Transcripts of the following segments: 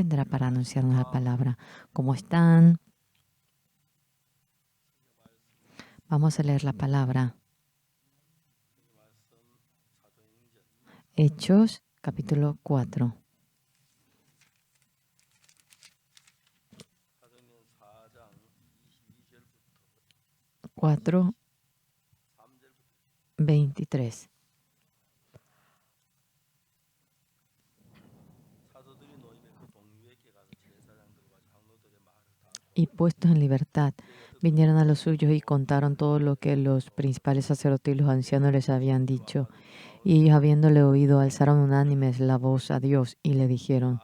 vendrá para anunciarnos la palabra. ¿Cómo están? Vamos a leer la palabra. Hechos, capítulo 4. Cuatro, 23. Y puestos en libertad, vinieron a los suyos y contaron todo lo que los principales sacerdotes y los ancianos les habían dicho. Y ellos, habiéndole oído, alzaron unánimes la voz a Dios y le dijeron: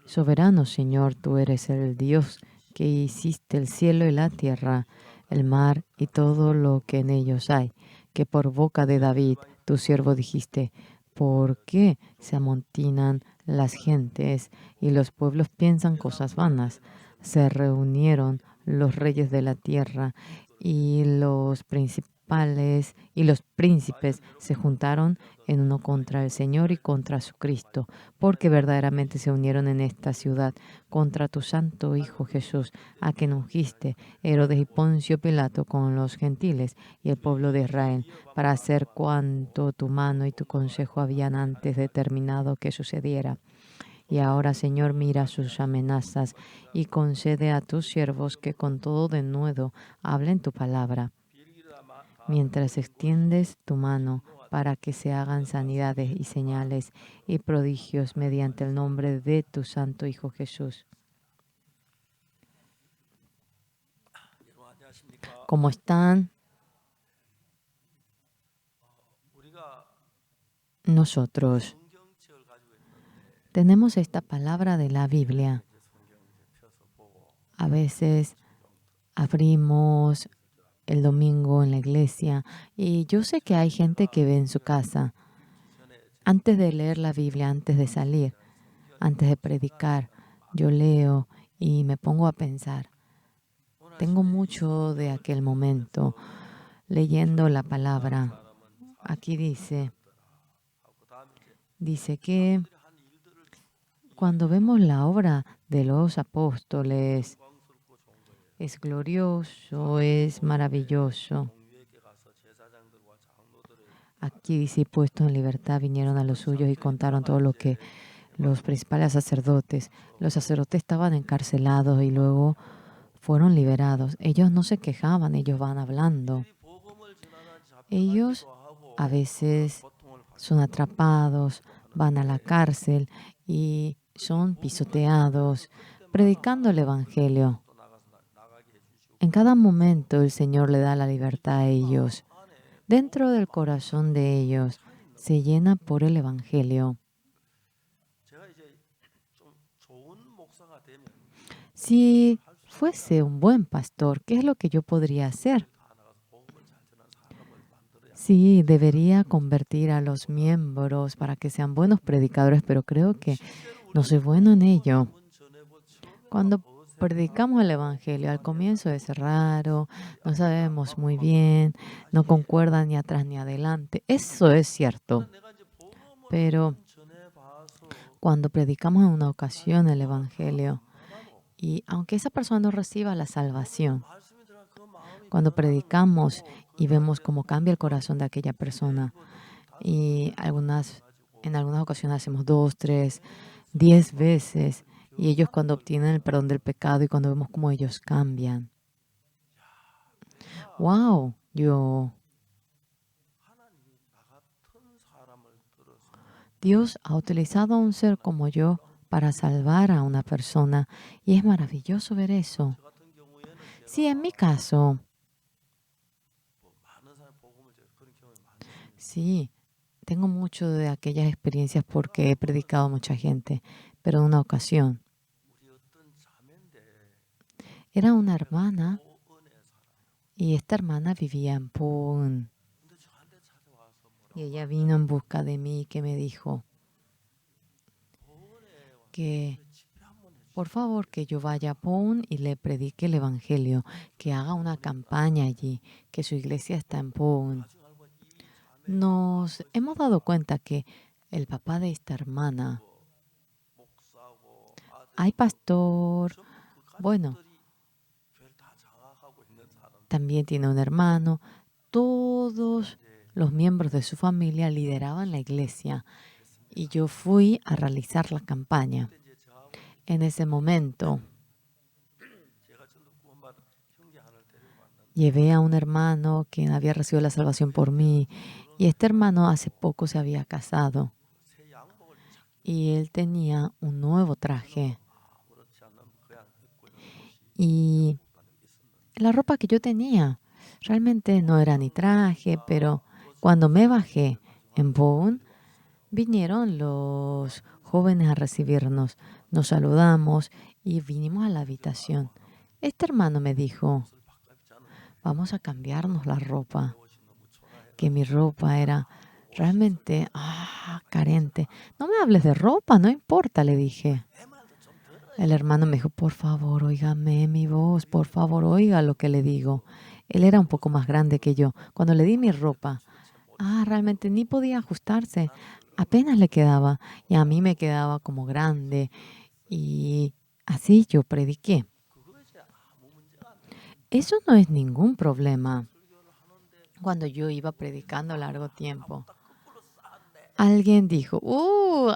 Soberano Señor, tú eres el Dios que hiciste el cielo y la tierra, el mar y todo lo que en ellos hay, que por boca de David, tu siervo, dijiste: ¿Por qué se amontinan las gentes y los pueblos piensan cosas vanas? Se reunieron los reyes de la tierra y los principales y los príncipes se juntaron en uno contra el Señor y contra su Cristo, porque verdaderamente se unieron en esta ciudad contra tu santo Hijo Jesús, a quien ungiste, Herodes y Poncio Pilato, con los gentiles y el pueblo de Israel, para hacer cuanto tu mano y tu consejo habían antes determinado que sucediera. Y ahora, Señor, mira sus amenazas y concede a tus siervos que con todo denuedo hablen tu palabra, mientras extiendes tu mano para que se hagan sanidades y señales y prodigios mediante el nombre de tu santo Hijo Jesús. ¿Cómo están? Nosotros tenemos esta palabra de la Biblia. A veces abrimos el domingo en la iglesia y yo sé que hay gente que ve en su casa, antes de leer la Biblia, antes de salir, antes de predicar, yo leo y me pongo a pensar. Tengo mucho de aquel momento leyendo la palabra. Aquí dice que cuando vemos la obra de los apóstoles, es glorioso, es maravilloso. Aquí dice: puestos en libertad, vinieron a los suyos y contaron todo lo que los principales sacerdotes. Los sacerdotes estaban encarcelados y luego fueron liberados. Ellos no se quejaban, ellos van hablando. Ellos a veces son atrapados, van a la cárcel y son pisoteados, predicando el Evangelio. En cada momento el Señor le da la libertad a ellos. Dentro del corazón de ellos se llena por el Evangelio. Si fuese un buen pastor, ¿qué es lo que yo podría hacer? Sí, debería convertir a los miembros para que sean buenos predicadores, pero creo que no soy bueno en ello. Cuando predicamos el Evangelio, al comienzo es raro, no sabemos muy bien, no concuerda ni atrás ni adelante. Eso es cierto. Pero cuando predicamos en una ocasión el Evangelio, y aunque esa persona no reciba la salvación, cuando predicamos y vemos cómo cambia el corazón de aquella persona, y en algunas ocasiones hacemos 2, 3, 10 veces, y ellos cuando obtienen el perdón del pecado y cuando vemos cómo ellos cambian. ¡Wow! Dios ha utilizado a un ser como yo para salvar a una persona y es maravilloso ver eso. Sí, en mi caso, sí, tengo mucho de aquellas experiencias porque he predicado a mucha gente, pero en una ocasión era una hermana y esta hermana vivía en Pune y ella vino en busca de mí que me dijo que por favor que yo vaya a Pune y le predique el Evangelio, que haga una campaña allí, que su iglesia está en Pune. Nos hemos dado cuenta que el papá de esta hermana ay, pastor, bueno, también tiene un hermano. Todos los miembros de su familia lideraban la iglesia y yo fui a realizar la campaña. En ese momento llevé a un hermano que había recibido la salvación por mí y este hermano hace poco se había casado y él tenía un nuevo traje y la ropa que yo tenía realmente no era ni traje, pero cuando me bajé en Boone, vinieron los jóvenes a recibirnos, nos saludamos y vinimos a la habitación. Este hermano me dijo, vamos a cambiarnos la ropa, que mi ropa era realmente carente. No me hables de ropa, no importa, le dije. El hermano me dijo, por favor, óigame mi voz, por favor, oiga lo que le digo. Él era un poco más grande que yo. Cuando le di mi ropa, realmente ni podía ajustarse. Apenas le quedaba y a mí me quedaba como grande. Y así yo prediqué. Eso no es ningún problema. Cuando yo iba predicando largo tiempo, alguien dijo,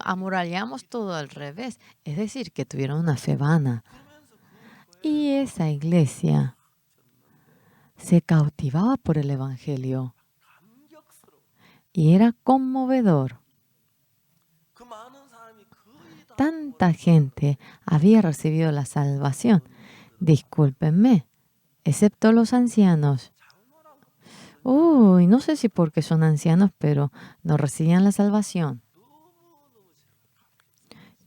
amurallamos todo al revés. Es decir, que tuvieron una fe vana. Y esa iglesia se cautivaba por el Evangelio y era conmovedor. Tanta gente había recibido la salvación. Discúlpenme, excepto los ancianos. No sé si porque son ancianos, pero no recibían la salvación.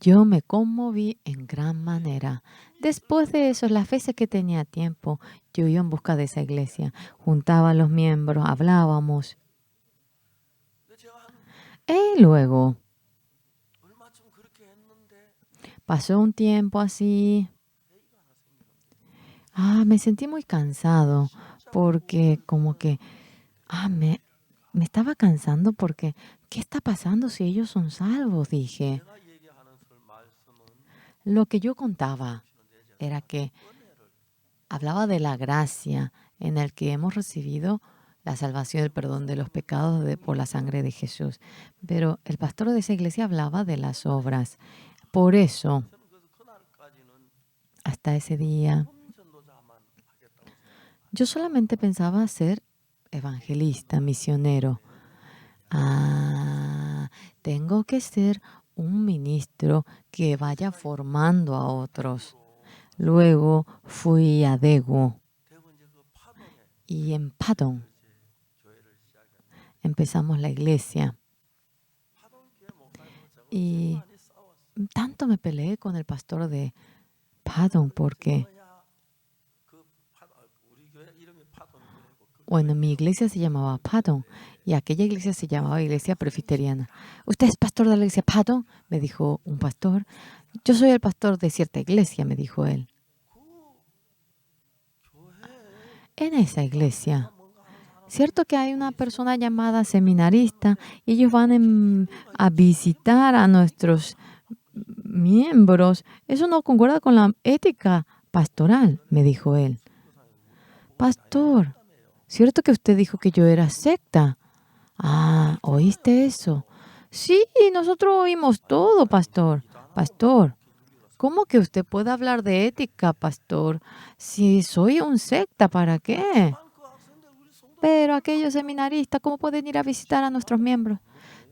Yo me conmoví en gran manera. Después de eso, las veces que tenía tiempo, yo iba en busca de esa iglesia. Juntaba a los miembros, hablábamos. Y luego pasó un tiempo así. Me sentí muy cansado porque como que me estaba cansando porque ¿qué está pasando si ellos son salvos? Dije. Lo que yo contaba era que hablaba de la gracia en el que hemos recibido la salvación, el perdón de los pecados por la sangre de Jesús. Pero el pastor de esa iglesia hablaba de las obras. Por eso, hasta ese día, yo solamente pensaba ser evangelista, misionero. Tengo que ser un ministro que vaya formando a otros. Luego fui a Daegu y en Padong empezamos la iglesia. Y tanto me peleé con el pastor de Padong porque, bueno, mi iglesia se llamaba Padong y aquella iglesia se llamaba Iglesia Presbiteriana. ¿Usted es pastor de la iglesia Padong? Me dijo un pastor. Yo soy el pastor de cierta iglesia, me dijo él. En esa iglesia, cierto que hay una persona llamada seminarista y ellos van a visitar a nuestros miembros. Eso no concuerda con la ética pastoral, me dijo él. Pastor, ¿cierto que usted dijo que yo era secta? ¿Oíste eso? Sí, nosotros oímos todo, pastor. Pastor, ¿cómo que usted puede hablar de ética, pastor? Si soy un secta, ¿para qué? Pero aquellos seminaristas, ¿cómo pueden ir a visitar a nuestros miembros?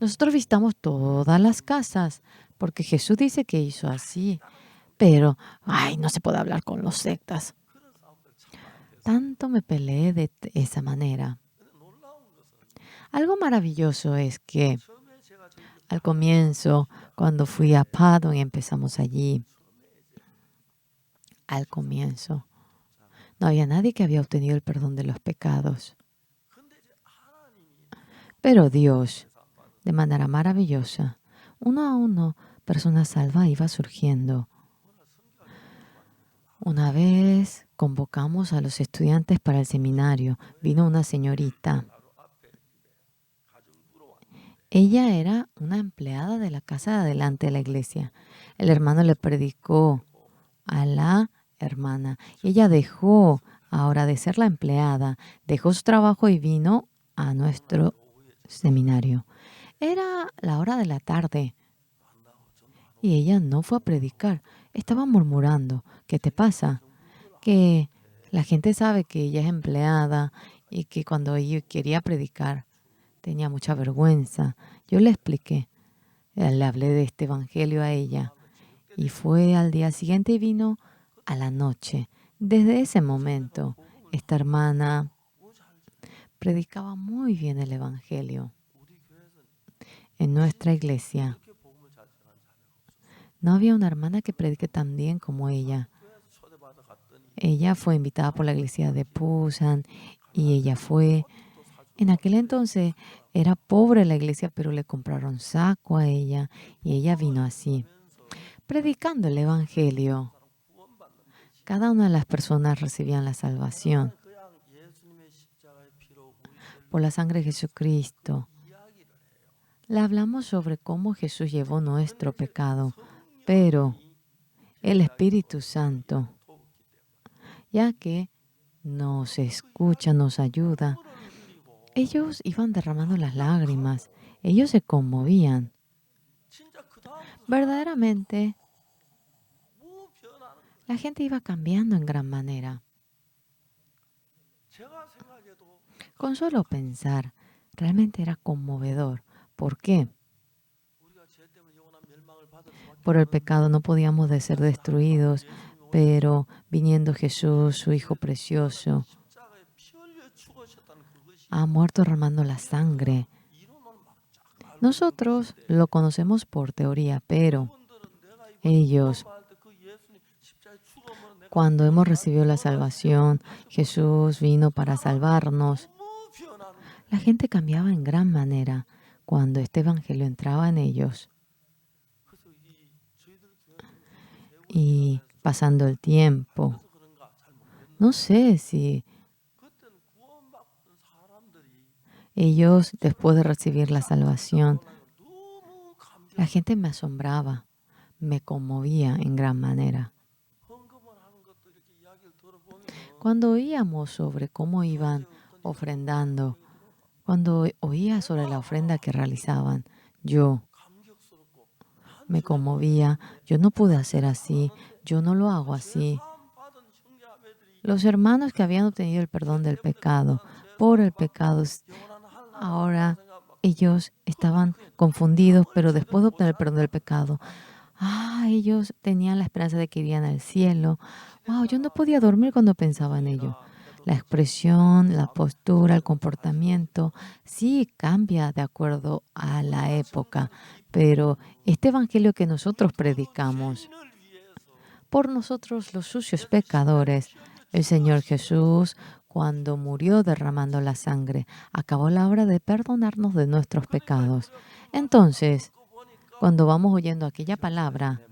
Nosotros visitamos todas las casas, porque Jesús dice que hizo así. Pero, no se puede hablar con los sectas. Tanto me peleé de esa manera. Algo maravilloso es que al comienzo, cuando fui a Padon y empezamos allí, al comienzo, no había nadie que había obtenido el perdón de los pecados. Pero Dios, de manera maravillosa, uno a uno, personas salvas iba surgiendo. Una vez convocamos a los estudiantes para el seminario. Vino una señorita. Ella era una empleada de la casa de adelante de la iglesia. El hermano le predicó la hermana. Y ella dejó ahora de ser la empleada, dejó su trabajo y vino a nuestro seminario. Era la hora de la tarde y ella no fue a predicar. Estaba murmurando. ¿Qué te pasa? Que la gente sabe que ella es empleada y que cuando ella quería predicar tenía mucha vergüenza. Yo le expliqué, le hablé de este evangelio a ella y fue al día siguiente y vino a la noche. Desde ese momento, esta hermana predicaba muy bien el evangelio. En nuestra iglesia no había una hermana que predique tan bien como ella. Ella fue invitada por la iglesia de Busan y ella fue. En aquel entonces era pobre la iglesia, pero le compraron saco a ella y ella vino así, predicando el evangelio. Cada una de las personas recibían la salvación por la sangre de Jesucristo. Le hablamos sobre cómo Jesús llevó nuestro pecado, pero el Espíritu Santo, ya que nos escucha, nos ayuda, ellos iban derramando las lágrimas, ellos se conmovían. Verdaderamente, la gente iba cambiando en gran manera. Con solo pensar, realmente era conmovedor. ¿Por qué? Por el pecado no podíamos de ser destruidos, pero viniendo Jesús, su Hijo precioso, ha muerto derramando la sangre. Nosotros lo conocemos por teoría, pero ellos, cuando hemos recibido la salvación, Jesús vino para salvarnos. La gente cambiaba en gran manera cuando este evangelio entraba en ellos. Y pasando el tiempo, no sé si ellos, después de recibir la salvación, la gente me asombraba, me conmovía en gran manera. Cuando oíamos sobre cómo iban ofrendando, cuando oía sobre la ofrenda que realizaban, yo me conmovía. Yo no pude hacer así, yo no lo hago así. Los hermanos que habían obtenido el perdón del pecado, por el pecado, ahora ellos estaban confundidos, pero después de obtener el perdón del pecado, ellos tenían la esperanza de que irían al cielo. Wow, yo no podía dormir cuando pensaba en ello. La expresión, la postura, el comportamiento, sí cambia de acuerdo a la época, pero este evangelio que nosotros predicamos, por nosotros los sucios pecadores, el Señor Jesús, cuando murió derramando la sangre, acabó la obra de perdonarnos de nuestros pecados. Entonces, cuando vamos oyendo aquella palabra,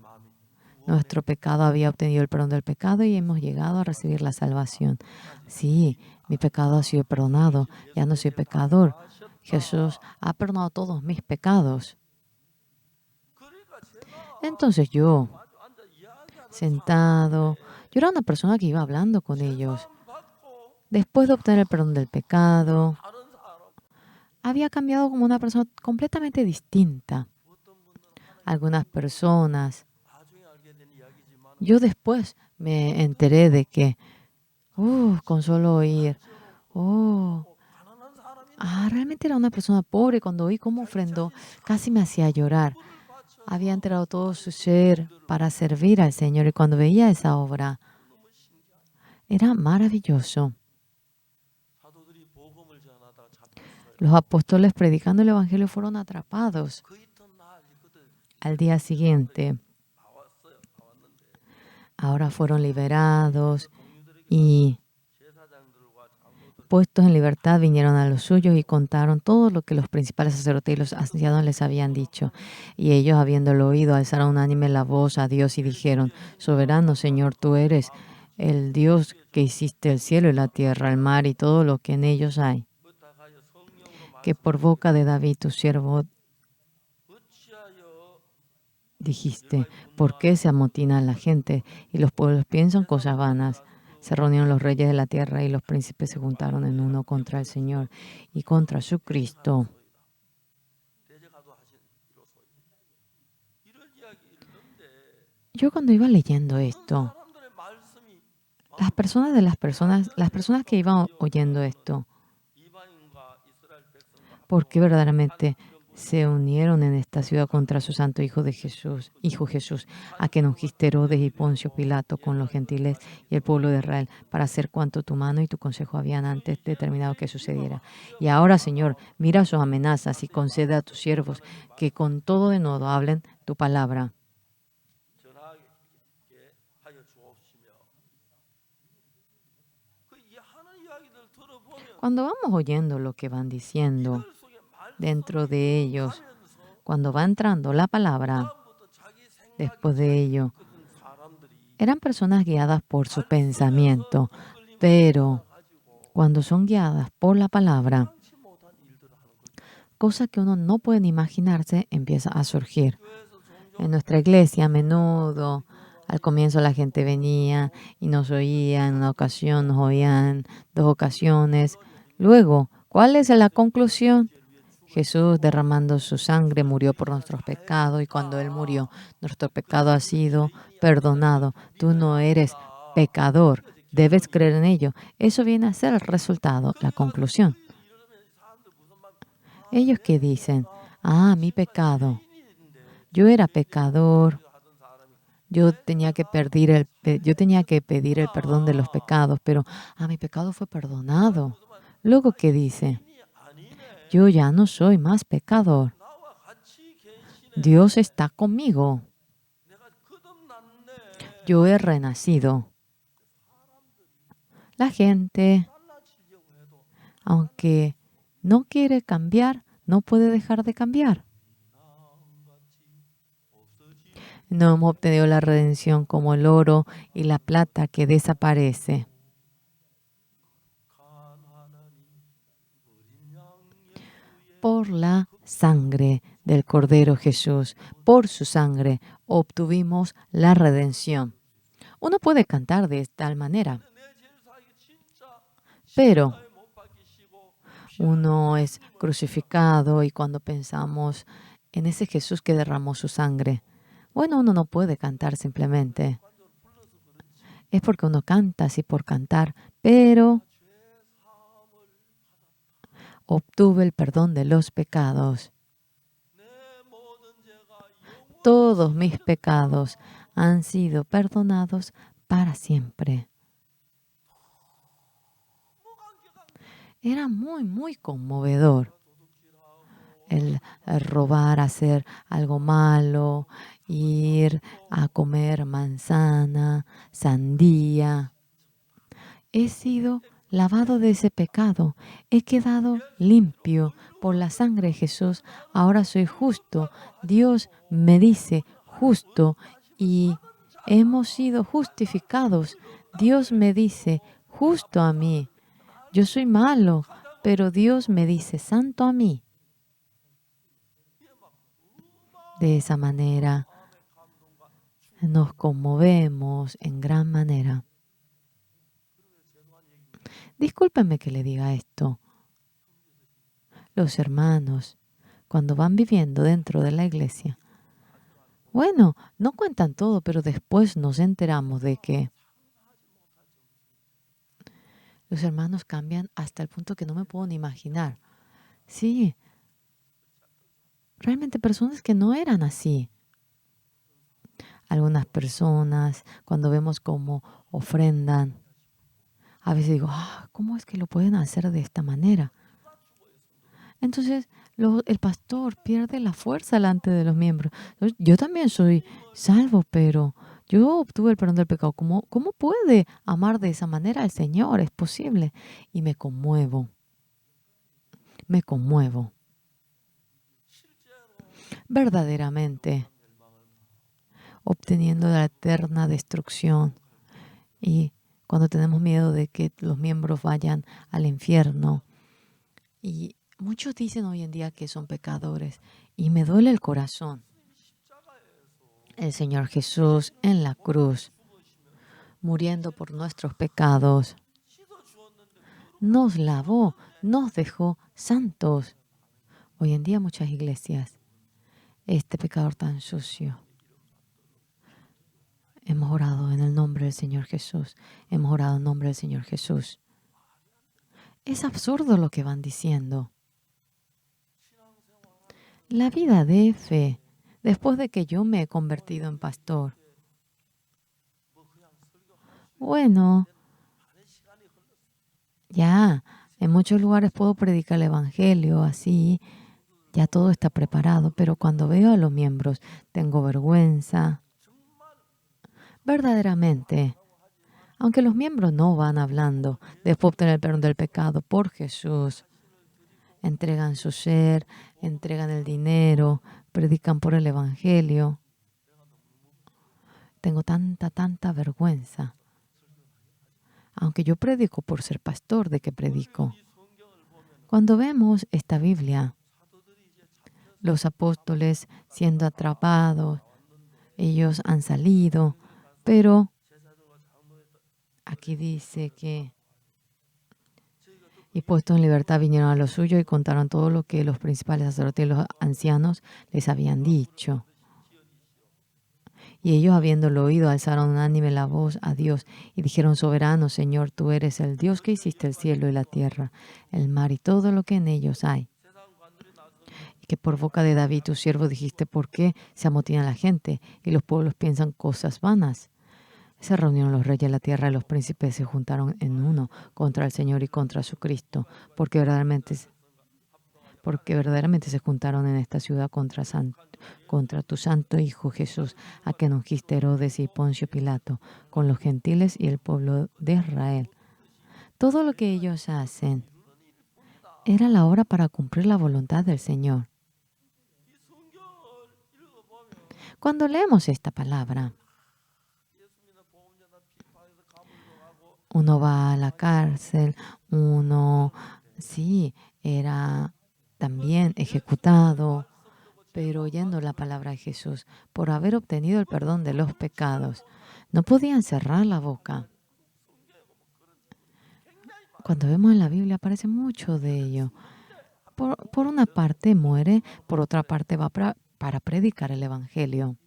nuestro pecado había obtenido el perdón del pecado y hemos llegado a recibir la salvación. Sí, mi pecado ha sido perdonado, ya no soy pecador. Jesús ha perdonado todos mis pecados. Entonces yo, sentado, yo era una persona que iba hablando con ellos. Después de obtener el perdón del pecado, había cambiado como una persona completamente distinta. Algunas personas, yo después me enteré de que, con solo oír, realmente era una persona pobre. Cuando oí cómo ofrendó, casi me hacía llorar. Había entregado todo su ser para servir al Señor y cuando veía esa obra, era maravilloso. Los apóstoles predicando el Evangelio fueron atrapados. Al día siguiente, ahora fueron liberados y puestos en libertad vinieron a los suyos y contaron todo lo que los principales sacerdotes y los ancianos les habían dicho. Y ellos, habiéndolo oído, alzaron unánime la voz a Dios y dijeron: Soberano Señor, tú eres el Dios que hiciste el cielo y la tierra, el mar y todo lo que en ellos hay. Que por boca de David, tu siervo, dijiste, ¿por qué se amotina la gente y los pueblos piensan cosas vanas? Se reunieron los reyes de la tierra y los príncipes se juntaron en uno contra el Señor y contra su Cristo. Yo cuando iba leyendo esto, las personas que iban oyendo esto, ¿por qué verdaderamente se unieron en esta ciudad contra su santo Hijo Jesús, a quien ungiste Herodes y Poncio Pilato con los gentiles y el pueblo de Israel, para hacer cuanto tu mano y tu consejo habían antes determinado que sucediera? Y ahora, Señor, mira sus amenazas y concede a tus siervos que con todo de nuevo hablen tu palabra. Cuando vamos oyendo lo que van diciendo dentro de ellos, cuando va entrando la palabra, después de ello, eran personas guiadas por su pensamiento, pero cuando son guiadas por la palabra, cosas que uno no puede ni imaginarse empieza a surgir. En nuestra iglesia a menudo, al comienzo la gente venía y nos oía, en una ocasión nos oían 2 ocasiones. Luego, ¿cuál es la conclusión? Jesús derramando su sangre murió por nuestros pecados y cuando Él murió, nuestro pecado ha sido perdonado. Tú no eres pecador, debes creer en ello. Eso viene a ser el resultado, la conclusión. Ellos que dicen, mi pecado, yo era pecador, yo tenía que pedir el perdón de los pecados, pero mi pecado fue perdonado. Luego que dice, yo ya no soy más pecador. Dios está conmigo. Yo he renacido. La gente, aunque no quiere cambiar, no puede dejar de cambiar. No hemos obtenido la redención como el oro y la plata que desaparece. Por la sangre del Cordero Jesús, por su sangre obtuvimos la redención. Uno puede cantar de tal manera, pero uno es crucificado y cuando pensamos en ese Jesús que derramó su sangre, bueno, uno no puede cantar simplemente. Es porque uno canta así por cantar, pero obtuve el perdón de los pecados. Todos mis pecados han sido perdonados para siempre. Era muy, muy conmovedor el robar, hacer algo malo, ir a comer manzana, sandía. He sido lavado de ese pecado. He quedado limpio por la sangre de Jesús. Ahora soy justo. Dios me dice justo y hemos sido justificados. Dios me dice justo a mí. Yo soy malo, pero Dios me dice santo a mí. De esa manera nos conmovemos en gran manera. Discúlpeme que le diga esto. Los hermanos, cuando van viviendo dentro de la iglesia, bueno, no cuentan todo, pero después nos enteramos de que los hermanos cambian hasta el punto que no me puedo ni imaginar. Sí, realmente personas que no eran así. Algunas personas, cuando vemos cómo ofrendan, a veces digo, ¿cómo es que lo pueden hacer de esta manera? Entonces, el pastor pierde la fuerza delante de los miembros. Yo también soy salvo, pero yo obtuve el perdón del pecado. ¿Cómo puede amar de esa manera al Señor? Es posible. Y me conmuevo. Me conmuevo. Verdaderamente, obteniendo la eterna destrucción. Y cuando tenemos miedo de que los miembros vayan al infierno. Y muchos dicen hoy en día que son pecadores. Y me duele el corazón. el Señor Jesús en la cruz, muriendo por nuestros pecados, nos lavó, nos dejó santos. Hoy en día muchas iglesias, este pecador tan sucio, hemos orado en el nombre del Señor Jesús, hemos orado en el nombre del Señor Jesús. Es absurdo lo que van diciendo. La vida de fe, después de que yo me he convertido en pastor, bueno, ya en muchos lugares puedo predicar el Evangelio así, ya todo está preparado, pero cuando veo a los miembros tengo vergüenza. Verdaderamente, aunque los miembros no van hablando después de obtener el perdón del pecado por Jesús, entregan su ser, entregan el dinero, predican por el Evangelio. Tengo tanta vergüenza. Aunque yo predico por ser pastor, ¿de qué predico? Cuando vemos esta Biblia, los apóstoles siendo atrapados, ellos han salido, pero aquí dice que y puestos en libertad vinieron a lo suyo y contaron todo lo que los principales sacerdotes y los ancianos les habían dicho. Y ellos, habiéndolo oído, alzaron unánime la voz a Dios y dijeron: Soberano Señor, tú eres el Dios que hiciste el cielo y la tierra, el mar y todo lo que en ellos hay. Y que por boca de David, tu siervo, dijiste: ¿por qué se amotina la gente y los pueblos piensan cosas vanas? Se reunieron los reyes de la tierra y los príncipes se juntaron en uno contra el Señor y contra su Cristo, porque verdaderamente se juntaron en esta ciudad contra tu santo Hijo Jesús, a quien ungiste Herodes y Poncio Pilato, con los gentiles y el pueblo de Israel. Todo lo que ellos hacen era la hora para cumplir la voluntad del Señor. Cuando leemos esta palabra, uno va a la cárcel, uno, sí, era también ejecutado, pero oyendo la palabra de Jesús, por haber obtenido el perdón de los pecados, no podían cerrar la boca. Cuando vemos en la Biblia aparece mucho de ello. Por una parte muere, por otra parte va para predicar el Evangelio.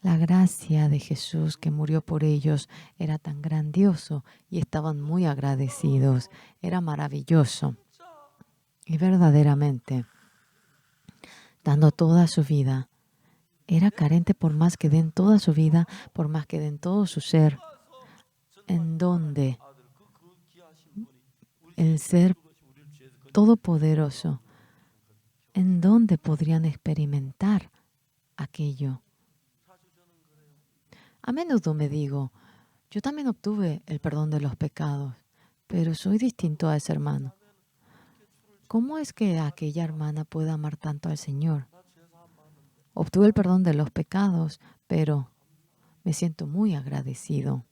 La gracia de Jesús que murió por ellos era tan grandioso y estaban muy agradecidos. Era maravilloso. Y verdaderamente, dando toda su vida, era carente por más que den toda su vida, por más que den todo su ser, en donde el ser todopoderoso, en donde podrían experimentar aquello. A menudo me digo, yo también obtuve el perdón de los pecados, pero soy distinto a ese hermano. ¿Cómo es que aquella hermana puede amar tanto al Señor? Obtuve el perdón de los pecados, pero me siento muy agradecido.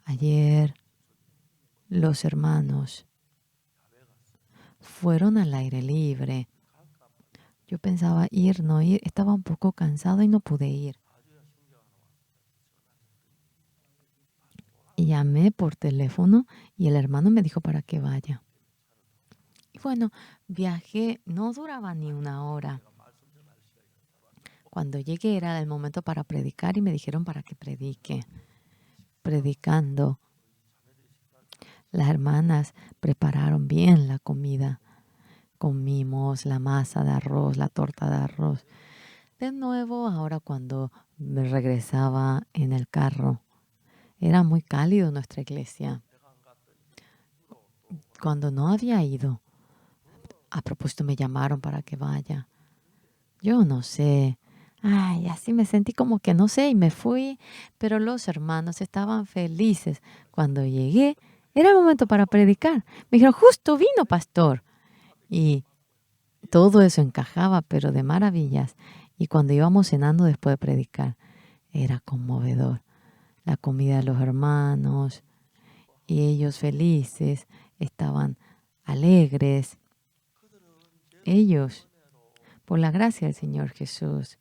Ayer los hermanos fueron al aire libre. Yo pensaba ir, no ir. Estaba un poco cansado y no pude ir. Y llamé por teléfono y el hermano me dijo para que vaya. Y bueno, viajé, no duraba ni una hora. Cuando llegué era el momento para predicar y me dijeron para que predique. Predicando, las hermanas prepararon bien la comida. Comimos la masa de arroz, la torta de arroz. De nuevo, ahora cuando me regresaba en el carro, era muy cálido nuestra iglesia. Cuando no había ido, a propósito me llamaron para que vaya. Yo no sé. Ay, así me sentí como que no sé y me fui. Pero los hermanos estaban felices. Cuando llegué, era el momento para predicar. Me dijeron: justo vino, pastor. Y todo eso encajaba, pero de maravillas. Y cuando íbamos cenando después de predicar, era conmovedor. La comida de los hermanos y ellos felices, estaban alegres. ellos, por la gracia del Señor Jesús,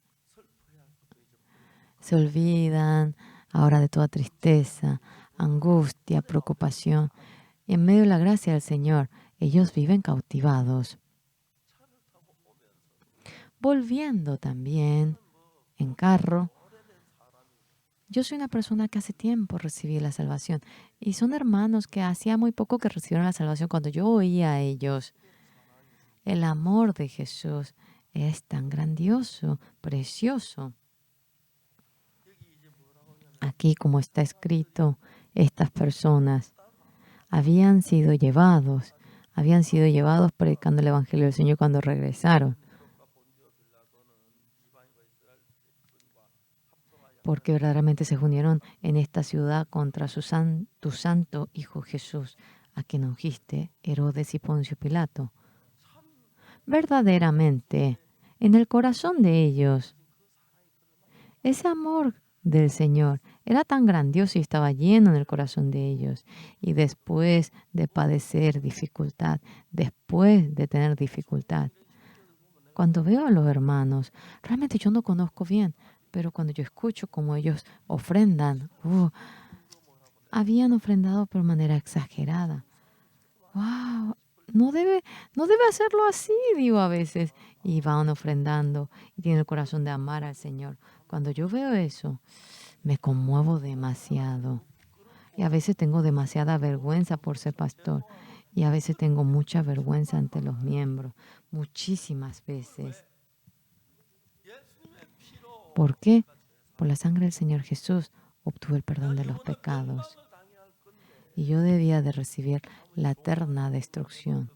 se olvidan ahora de toda tristeza, angustia, preocupación. Y en medio de la gracia del Señor, ellos viven cautivados, volviendo también en carro. Yo soy una persona que hace tiempo recibí la salvación y son hermanos que hacía muy poco que recibieron la salvación. Cuando yo oía a ellos, el amor de Jesús es tan grandioso, precioso. Aquí, como está escrito, estas personas habían sido llevados predicando el Evangelio del Señor cuando regresaron, porque verdaderamente se unieron en esta ciudad contra tu santo Hijo Jesús, a quien ungiste, Herodes y Poncio Pilato. Verdaderamente, en el corazón de ellos, ese amor del Señor era tan grandioso y estaba lleno en el corazón de ellos. Y después de padecer dificultad, después de tener dificultad, cuando veo a los hermanos, realmente yo no conozco bien, pero cuando yo escucho cómo ellos ofrendan, habían ofrendado por manera exagerada. ¡Wow! No debe hacerlo así, digo a veces. Y van ofrendando y tienen el corazón de amar al Señor. Cuando yo veo eso, me conmuevo demasiado. Y a veces tengo demasiada vergüenza por ser pastor. Y a veces tengo mucha vergüenza ante los miembros. Muchísimas veces. ¿Por qué? Por la sangre del Señor Jesús obtuve el perdón de los pecados. Y yo debía de recibir la eterna destrucción.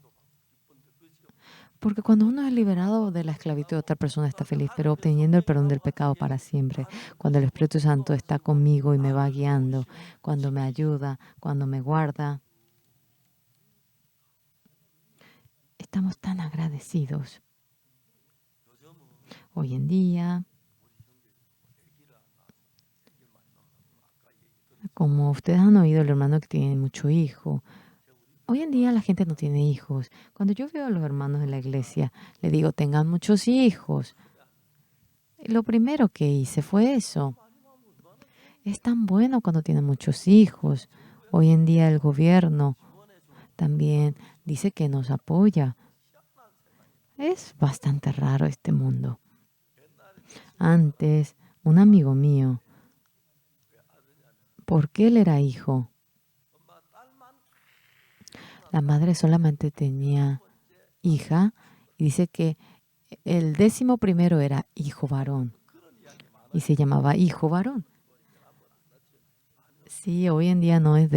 Porque cuando uno es liberado de la esclavitud, otra persona está feliz, pero obteniendo el perdón del pecado para siempre. Cuando el Espíritu Santo está conmigo y me va guiando, cuando me ayuda, cuando me guarda, estamos tan agradecidos. Hoy en día, como ustedes han oído, el hermano que tiene mucho hijo, hoy en día la gente no tiene hijos. Cuando yo veo a los hermanos de la iglesia, le digo, tengan muchos hijos. Lo primero que hice fue eso. Es tan bueno cuando tienen muchos hijos. Hoy en día el gobierno también dice que nos apoya. Es bastante raro este mundo. Antes, un amigo mío, porque él era hijo, la madre solamente tenía hija y dice que el 11º era hijo varón y se llamaba hijo varón. Sí, hoy en día no es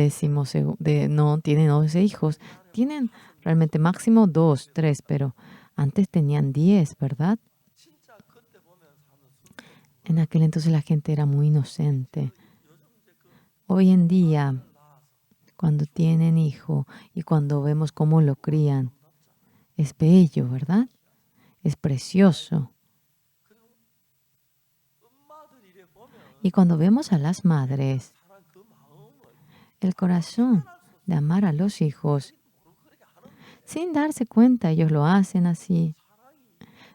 no tienen 11 hijos, tienen realmente máximo 2, 3, pero antes tenían 10, ¿verdad? En aquel entonces la gente era muy inocente. Hoy en día, cuando tienen hijo y cuando vemos cómo lo crían, es bello, ¿verdad? Es precioso. Y cuando vemos a las madres, el corazón de amar a los hijos, sin darse cuenta, ellos lo hacen así,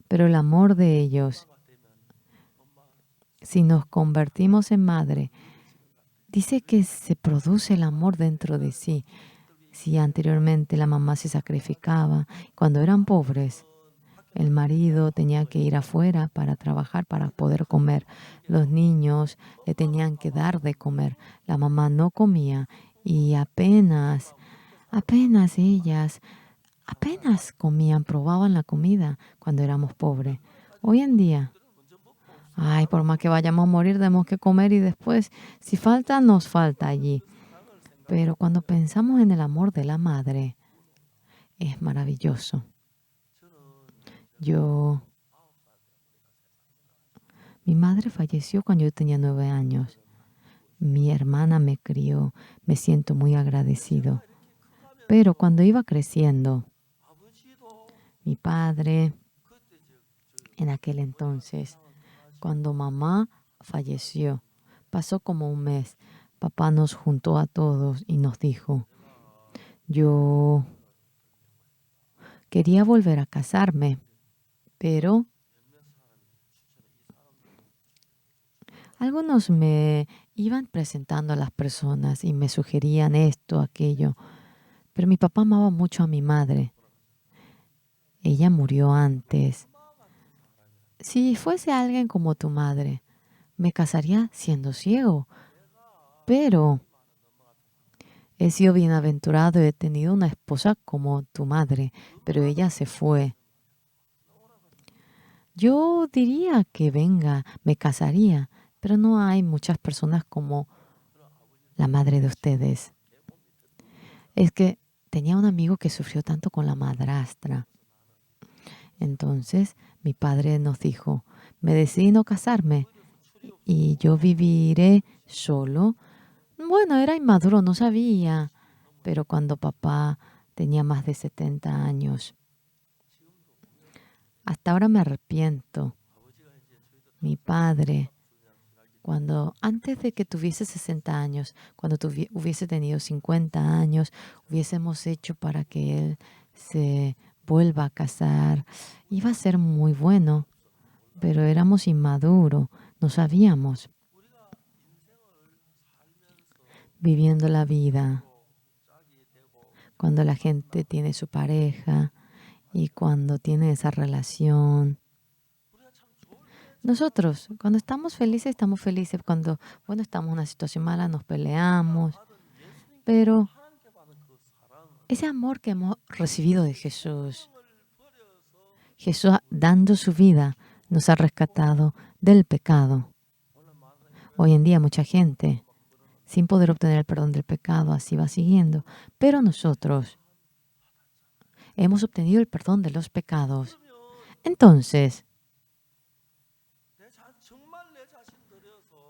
pero el amor de ellos, si nos convertimos en madre, dice que se produce el amor dentro de sí. Si anteriormente la mamá se sacrificaba, cuando eran pobres, el marido tenía que ir afuera para trabajar, para poder comer. Los niños le tenían que dar de comer. La mamá no comía y apenas comían, probaban la comida cuando éramos pobres. Hoy en día, ay, por más que vayamos a morir, tenemos que comer y después, si falta, nos falta allí. Pero cuando pensamos en el amor de la madre, es maravilloso. Mi madre falleció cuando yo tenía 9 años. Mi hermana me crió, me siento muy agradecido. Pero cuando iba creciendo, mi padre, en aquel entonces, cuando mamá falleció, pasó como un mes. Papá nos juntó a todos y nos dijo, yo Quería volver a casarme, pero algunos me iban presentando a las personas y me sugerían esto, aquello. Pero mi papá amaba mucho a mi madre. Ella murió antes. Si fuese alguien como tu madre, me casaría siendo ciego. Pero he sido bienaventurado y he tenido una esposa como tu madre, pero ella se fue. Yo diría que venga, me casaría, pero no hay muchas personas como la madre de ustedes. Es que tenía un amigo que sufrió tanto con la madrastra. Entonces mi padre nos dijo, me decidí no casarme y yo viviré solo. Bueno, era inmaduro, no sabía, pero cuando papá tenía más de 70 años, hasta ahora me arrepiento. Mi padre, cuando antes de que tuviese 60 años, cuando hubiese tenido 50 años, hubiésemos hecho para que él se vuelva a casar. Iba a ser muy bueno, pero éramos inmaduros, no sabíamos. Viviendo la vida, cuando la gente tiene su pareja y cuando tiene esa relación. Nosotros, cuando estamos felices, estamos felices. Cuando, bueno, estamos en una situación mala, nos peleamos. Pero ese amor que hemos recibido de Jesús, Jesús dando su vida, nos ha rescatado del pecado. Hoy en día mucha gente, sin poder obtener el perdón del pecado, así va siguiendo. Pero nosotros hemos obtenido el perdón de los pecados. Entonces,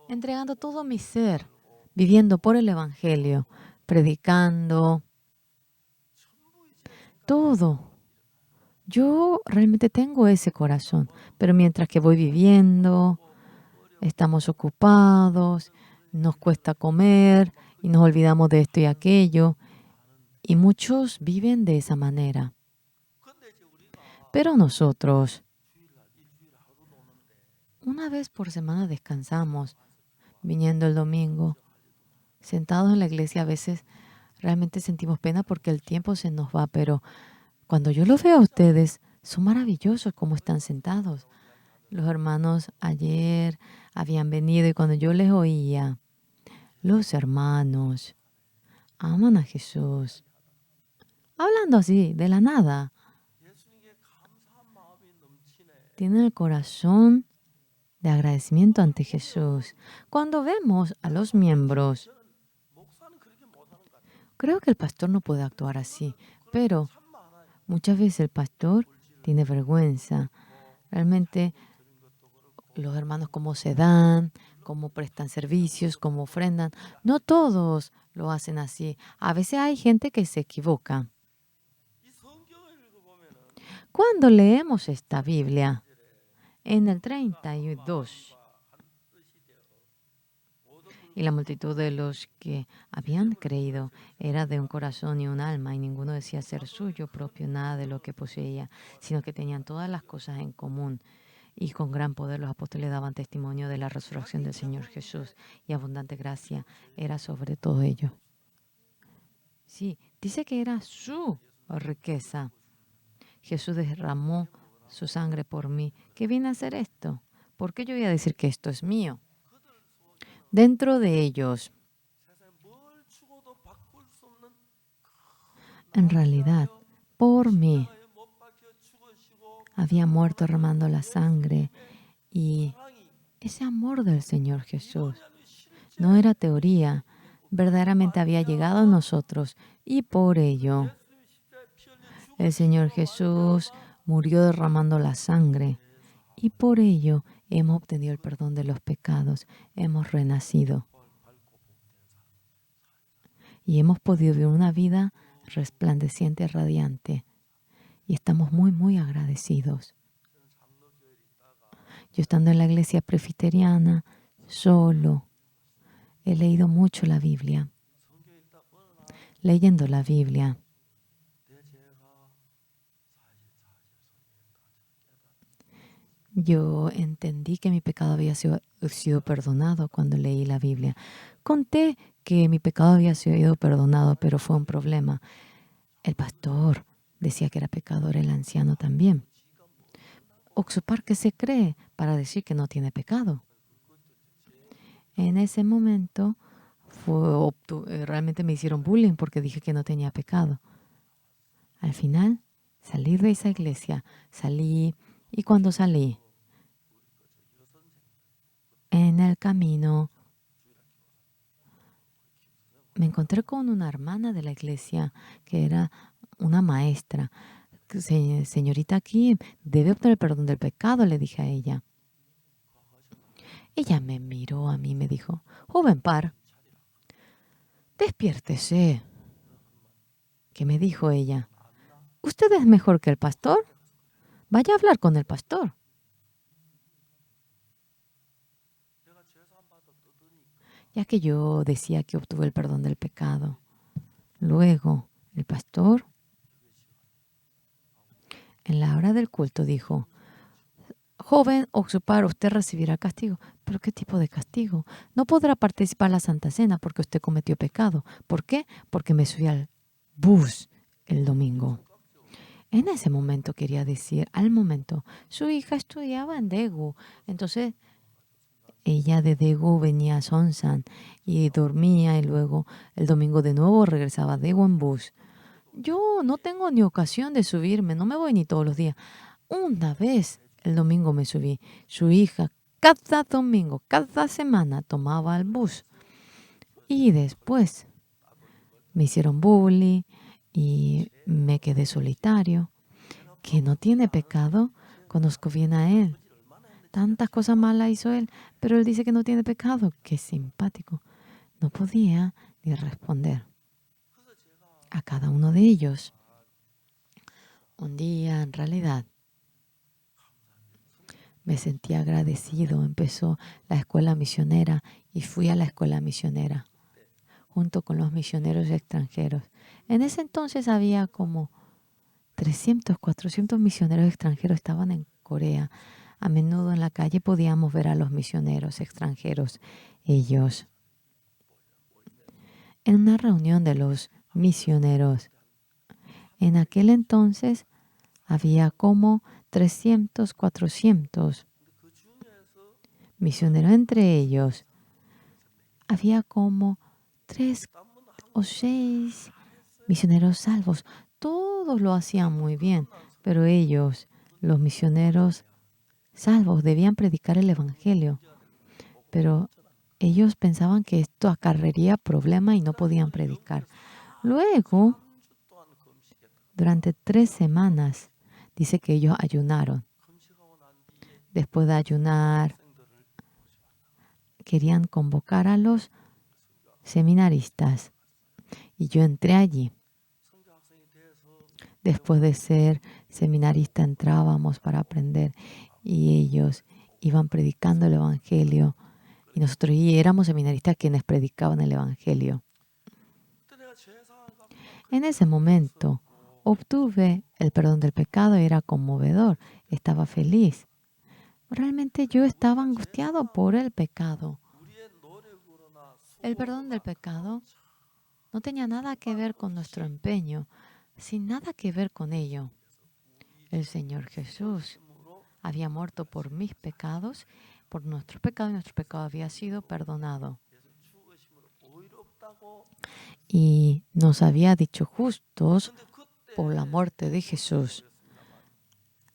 entregando todo mi ser, viviendo por el Evangelio, predicando, todo. Yo realmente tengo ese corazón, pero mientras que voy viviendo, estamos ocupados, nos cuesta comer y nos olvidamos de esto y aquello, y muchos viven de esa manera. Pero nosotros, una vez por semana descansamos, viniendo el domingo, sentados en la iglesia, a veces realmente sentimos pena porque el tiempo se nos va, pero cuando yo los veo a ustedes, son maravillosos como están sentados. Los hermanos ayer habían venido y cuando yo les oía, los hermanos aman a Jesús. Hablando así, de la nada. Tienen el corazón de agradecimiento ante Jesús. Cuando vemos a los miembros, creo que el pastor no puede actuar así, pero muchas veces el pastor tiene vergüenza. Realmente los hermanos cómo se dan, cómo prestan servicios, cómo ofrendan. No todos lo hacen así. A veces hay gente que se equivoca. Cuando leemos esta Biblia, en el 32, y la multitud de los que habían creído era de un corazón y un alma, y ninguno decía ser suyo propio nada de lo que poseía, sino que tenían todas las cosas en común. Y con gran poder los apóstoles daban testimonio de la resurrección del Señor Jesús, y abundante gracia era sobre todo ello. Sí, dice que era su riqueza. Jesús derramó su sangre por mí. ¿Qué viene a hacer esto? ¿Por qué yo voy a decir que esto es mío? Dentro de ellos, en realidad, por mí, había muerto derramando la sangre y ese amor del Señor Jesús no era teoría, verdaderamente había llegado a nosotros y por ello el Señor Jesús murió derramando la sangre y por ello hemos obtenido el perdón de los pecados, hemos renacido y hemos podido vivir una vida resplandeciente, radiante y estamos muy, muy agradecidos. Yo estando en la iglesia presbiteriana, solo, he leído mucho la Biblia. Leyendo la Biblia, yo entendí que mi pecado había sido perdonado cuando leí la Biblia. Conté que mi pecado había sido perdonado, pero fue un problema. El pastor decía que era pecador, el anciano también. Oxupar, ¿qué se cree para decir que no tiene pecado? En ese momento realmente me hicieron bullying porque dije que no tenía pecado. Al final, salí de esa iglesia, salí, y cuando salí, en el camino, me encontré con una hermana de la iglesia que era una maestra. Señorita Kim, debe obtener perdón del pecado, le dije a ella. Ella me miró a mí y me dijo, joven Par, despiértese. ¿Qué me dijo ella? ¿Usted es mejor que el pastor? Vaya a hablar con el pastor. Ya que yo decía que obtuve el perdón del pecado. Luego, el pastor, en la hora del culto, dijo, joven Oxupar, usted recibirá castigo. ¿Pero qué tipo de castigo? No podrá participar en la Santa Cena porque usted cometió pecado. ¿Por qué? Porque me subí al bus el domingo. En ese momento quería decir, al momento, su hija estudiaba en Daegu. Entonces, ella de Daegu venía a Sonsan y dormía y luego el domingo de nuevo regresaba a Daegu en bus. Yo no tengo ni ocasión de subirme, no me voy ni todos los días. Una vez el domingo me subí. Su hija cada domingo, cada semana tomaba el bus. Y después me hicieron bullying y me quedé solitario. Que no tiene pecado, conozco bien a él. Tantas cosas malas hizo él, pero él dice que no tiene pecado. Qué simpático. No podía ni responder a cada uno de ellos. Un día, en realidad, me sentí agradecido. Empezó la escuela misionera y fui a la escuela misionera junto con los misioneros extranjeros. En ese entonces había como 300, 400 misioneros extranjeros estaban en Corea. A menudo en la calle podíamos ver a los misioneros extranjeros. Ellos, en una reunión de los misioneros, en aquel entonces había como 300, 400 misioneros. Entre ellos había como 3 o 6 misioneros salvos. Todos lo hacían muy bien, pero ellos, los misioneros salvos, debían predicar el evangelio. Pero ellos pensaban que esto acarrearía problemas y no podían predicar. Luego, durante 3 semanas, dice que ellos ayunaron. Después de ayunar, querían convocar a los seminaristas. Y yo entré allí. Después de ser seminarista, entrábamos para aprender. Y ellos iban predicando el evangelio. Y nosotros éramos seminaristas quienes predicaban el evangelio. En ese momento obtuve el perdón del pecado, era conmovedor, estaba feliz. Realmente yo estaba angustiado por el pecado. El perdón del pecado no tenía nada que ver con nuestro empeño, sin nada que ver con ello. El Señor Jesús había muerto por mis pecados, por nuestros pecados, y nuestro pecado había sido perdonado. Y nos había dicho justos por la muerte de Jesús.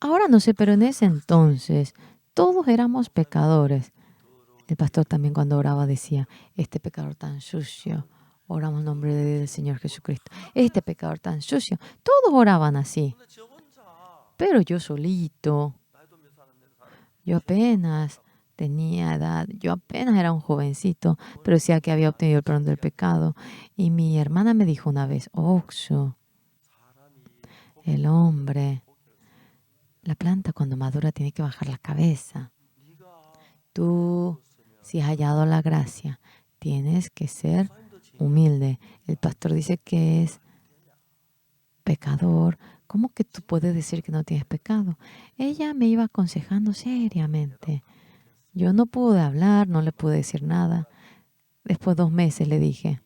Ahora no sé, pero en ese entonces todos éramos pecadores. El pastor también cuando oraba decía, este pecador tan sucio, oramos en nombre del Señor Jesucristo. Este pecador tan sucio. Todos oraban así. Pero yo solito, yo apenas tenía edad, yo apenas era un jovencito, pero decía que había obtenido el perdón del pecado. Y mi hermana me dijo una vez, Oxo, el hombre, la planta cuando madura tiene que bajar la cabeza. Tú, si has hallado la gracia, tienes que ser humilde. El pastor dice que es pecador ¿cómo que tú puedes decir que no tienes pecado? Ella me iba aconsejando seriamente. Yo no pude hablar, no le pude decir nada. Después de 2 meses le dije,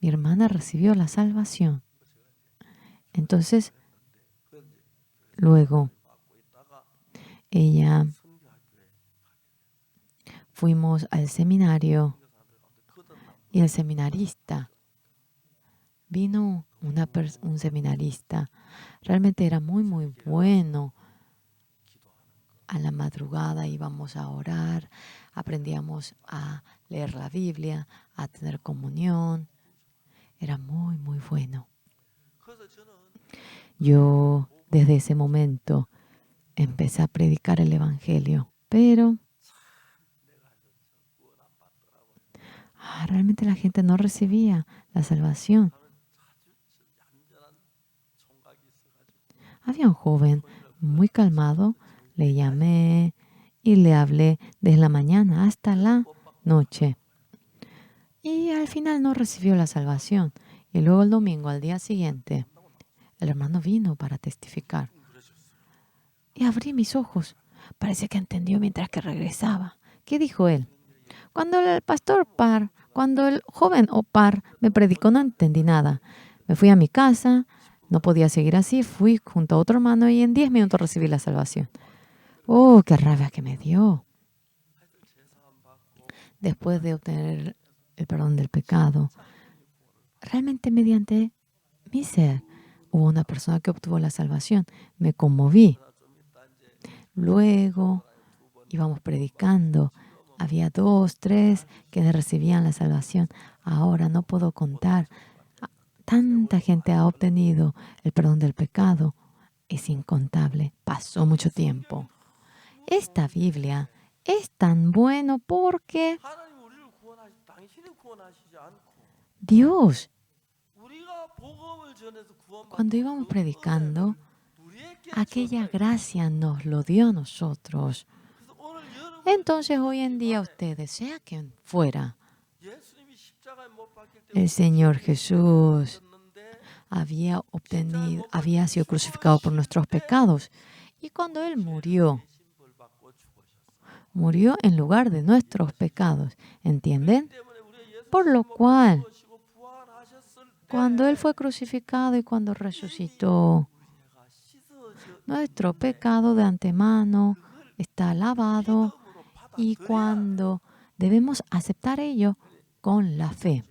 mi hermana recibió la salvación. Entonces, luego, ella fuimos al seminario y el seminarista vino un seminarista. Realmente era muy, muy bueno. A la madrugada íbamos a orar, aprendíamos a leer la Biblia, a tener comunión. Era muy, muy bueno. Yo desde ese momento empecé a predicar el Evangelio, pero realmente la gente no recibía la salvación. Había un joven muy calmado, le llamé y le hablé desde la mañana hasta la noche. Y al final no recibió la salvación. Y luego el domingo, al día siguiente, el hermano vino para testificar. Y abrí mis ojos. Parece que entendió mientras que regresaba. ¿Qué dijo él? Cuando el joven Opar me predicó, no entendí nada. Me fui a mi casa, no podía seguir así, fui junto a otro hermano y en 10 minutos recibí la salvación. ¡Oh, qué rabia que me dio! Después de obtener el perdón del pecado, realmente mediante mi ser, hubo una persona que obtuvo la salvación. Me conmoví. Luego íbamos predicando. Había 2, 3 que recibían la salvación. Ahora no puedo contar. Tanta gente ha obtenido el perdón del pecado. Es incontable. Pasó mucho tiempo. Esta Biblia es tan bueno porque Dios, cuando íbamos predicando, aquella gracia nos lo dio a nosotros. Entonces hoy en día ustedes, sea quien fuera, el Señor Jesús había sido crucificado por nuestros pecados. Y cuando Él murió en lugar de nuestros pecados. ¿Entienden? Por lo cual, cuando Él fue crucificado y cuando resucitó, nuestro pecado de antemano está lavado y cuando debemos aceptar ello con la fe.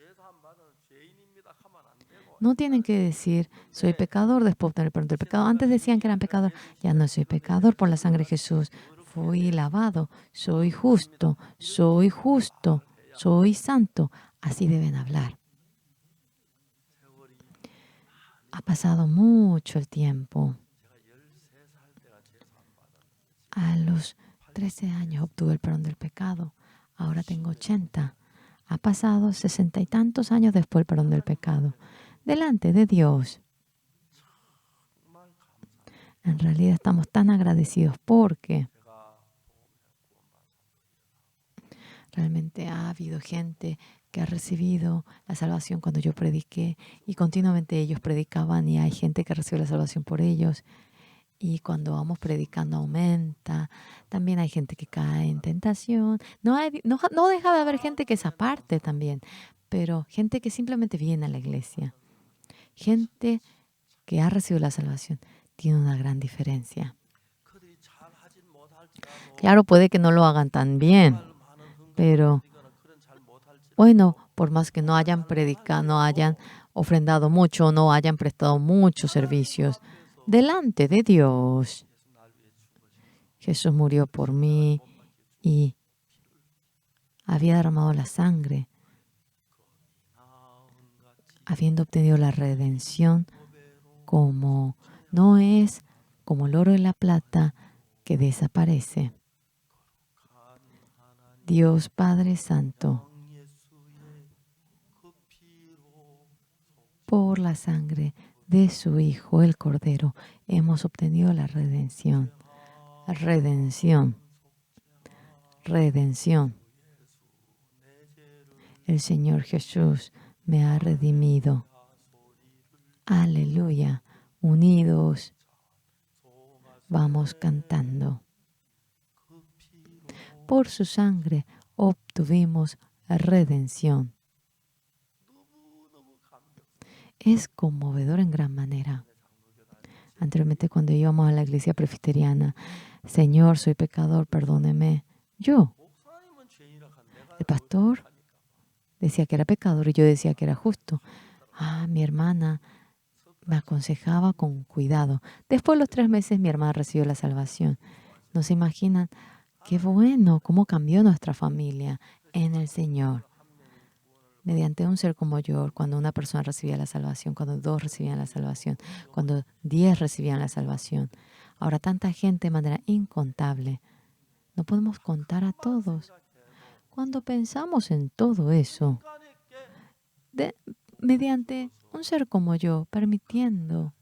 No tienen que decir, soy pecador después de obtener el perdón del pecado. Antes decían que eran pecador. Ya no soy pecador por la sangre de Jesús. Fui lavado. Soy justo. Soy justo. Soy santo. Así deben hablar. Ha pasado mucho el tiempo. A los 13 años obtuve el perdón del pecado. Ahora tengo 80. Ha pasado 60 y tantos años después del perdón del pecado. Delante de Dios. En realidad estamos tan agradecidos porque realmente ha habido gente que ha recibido la salvación cuando yo prediqué y continuamente ellos predicaban y hay gente que recibe la salvación por ellos. Y cuando vamos predicando aumenta. También hay gente que cae en tentación. No deja de haber gente que se aparte también, pero gente que simplemente viene a la iglesia. Gente que ha recibido la salvación tiene una gran diferencia. Claro, puede que no lo hagan tan bien, pero bueno, por más que no hayan predicado, no hayan ofrendado mucho, no hayan prestado muchos servicios, delante de Dios, Jesús murió por mí y había derramado la sangre, habiendo obtenido la redención no es como el oro y la plata que desaparece. Dios Padre Santo, por la sangre de su Hijo, el Cordero, hemos obtenido la redención. Redención. Redención. El Señor Jesús me ha redimido. Aleluya. unidos, vamos cantando. Por su sangre obtuvimos redención. Es conmovedor en gran manera. Anteriormente, cuando íbamos a la iglesia presbiteriana, Señor, soy pecador, perdóneme. Yo, el pastor, decía que era pecador y yo decía que era justo. Mi hermana me aconsejaba con cuidado. Después de los 3 meses, mi hermana recibió la salvación. No se imaginan qué bueno, cómo cambió nuestra familia en el Señor. Mediante un ser como yo, cuando una persona recibía la salvación, cuando 2 recibían la salvación, cuando 10 recibían la salvación. Ahora tanta gente de manera incontable. No podemos contar a todos. Cuando pensamos en todo eso, mediante un ser como yo, permitiendo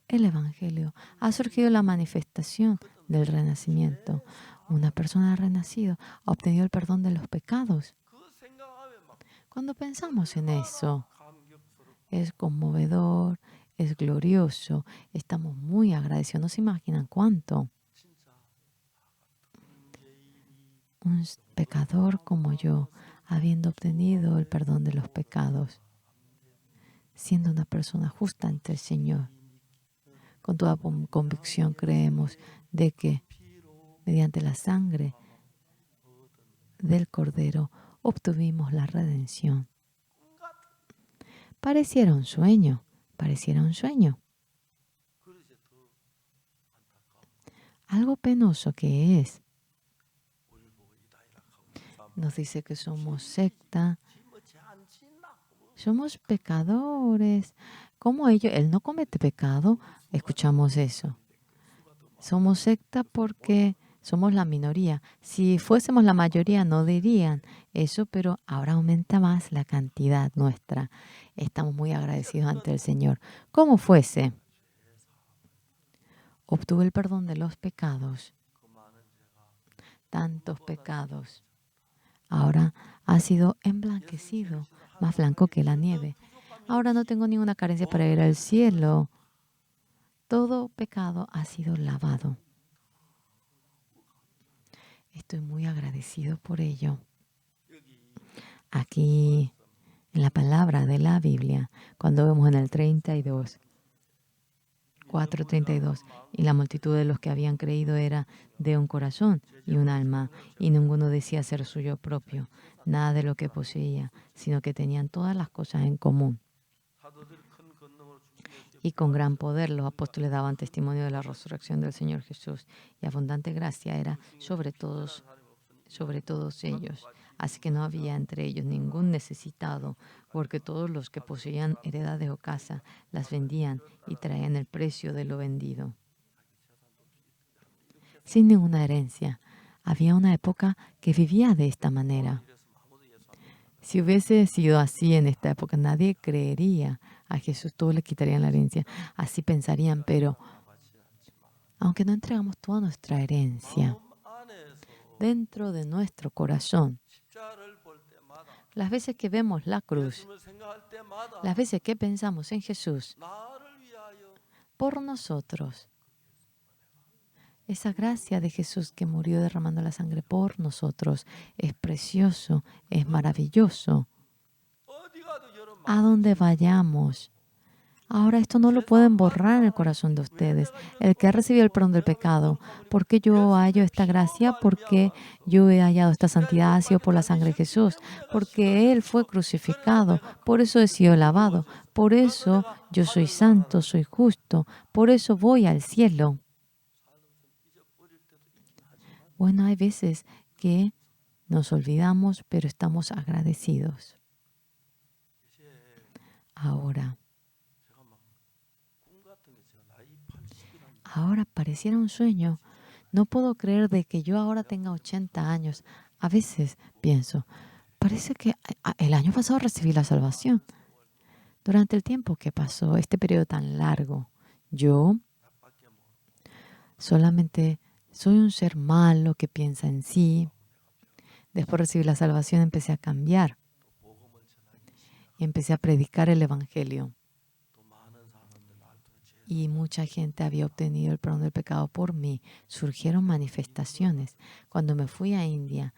el Evangelio, ha surgido la manifestación del renacimiento. Una persona ha renacido, ha obtenido el perdón de los pecados. Cuando pensamos en eso, es conmovedor, es glorioso, estamos muy agradecidos. No se imaginan cuánto. Un pecador como yo, habiendo obtenido el perdón de los pecados, siendo una persona justa ante el Señor, con toda convicción creemos de que mediante la sangre del Cordero obtuvimos la redención. Pareciera un sueño, pareciera un sueño. Algo penoso que es. Nos dice que somos secta, somos pecadores. ¿Cómo ellos? Él no comete pecado. Escuchamos eso. Somos secta porque somos la minoría. Si fuésemos la mayoría no dirían eso, pero ahora aumenta más la cantidad nuestra. Estamos muy agradecidos ante el Señor. ¿Cómo fuese? Obtuve el perdón de los pecados. Tantos pecados. Ahora ha sido emblanquecido, más blanco que la nieve. Ahora no tengo ninguna carencia para ir al cielo. Todo pecado ha sido lavado. Estoy muy agradecido por ello. Aquí, en la palabra de la Biblia, cuando vemos en el 32, 4:32, y la multitud de los que habían creído era de un corazón y un alma, y ninguno decía ser suyo propio, nada de lo que poseía, sino que tenían todas las cosas en común. Y con gran poder los apóstoles daban testimonio de la resurrección del Señor Jesús, y abundante gracia era sobre todos ellos. Así que no había entre ellos ningún necesitado, porque todos los que poseían heredades o casa las vendían y traían el precio de lo vendido. Sin ninguna herencia. Había una época que vivía de esta manera. Si hubiese sido así en esta época, nadie creería a Jesús, todos le quitarían la herencia. Así pensarían, pero aunque no entregamos toda nuestra herencia dentro de nuestro corazón, las veces que vemos la cruz, las veces que pensamos en Jesús, por nosotros, esa gracia de Jesús que murió derramando la sangre por nosotros es precioso, es maravilloso. A donde vayamos. Ahora esto no lo pueden borrar en el corazón de ustedes. El que ha recibido el perdón del pecado, ¿por qué yo hallo esta gracia? Porque yo he hallado esta santidad, ha sido por la sangre de Jesús. Porque Él fue crucificado. Por eso he sido lavado. Por eso yo soy santo, soy justo. Por eso voy al cielo. Bueno, hay veces que nos olvidamos, pero estamos agradecidos. Ahora pareciera un sueño. No puedo creer de que yo ahora tenga 80 años. A veces pienso, parece que el año pasado recibí la salvación. Durante el tiempo que pasó, este periodo tan largo, yo solamente soy un ser malo que piensa en sí. Después de recibir la salvación empecé a cambiar y empecé a predicar el Evangelio. y mucha gente había obtenido el perdón del pecado por mí. Surgieron manifestaciones. Cuando me fui a India,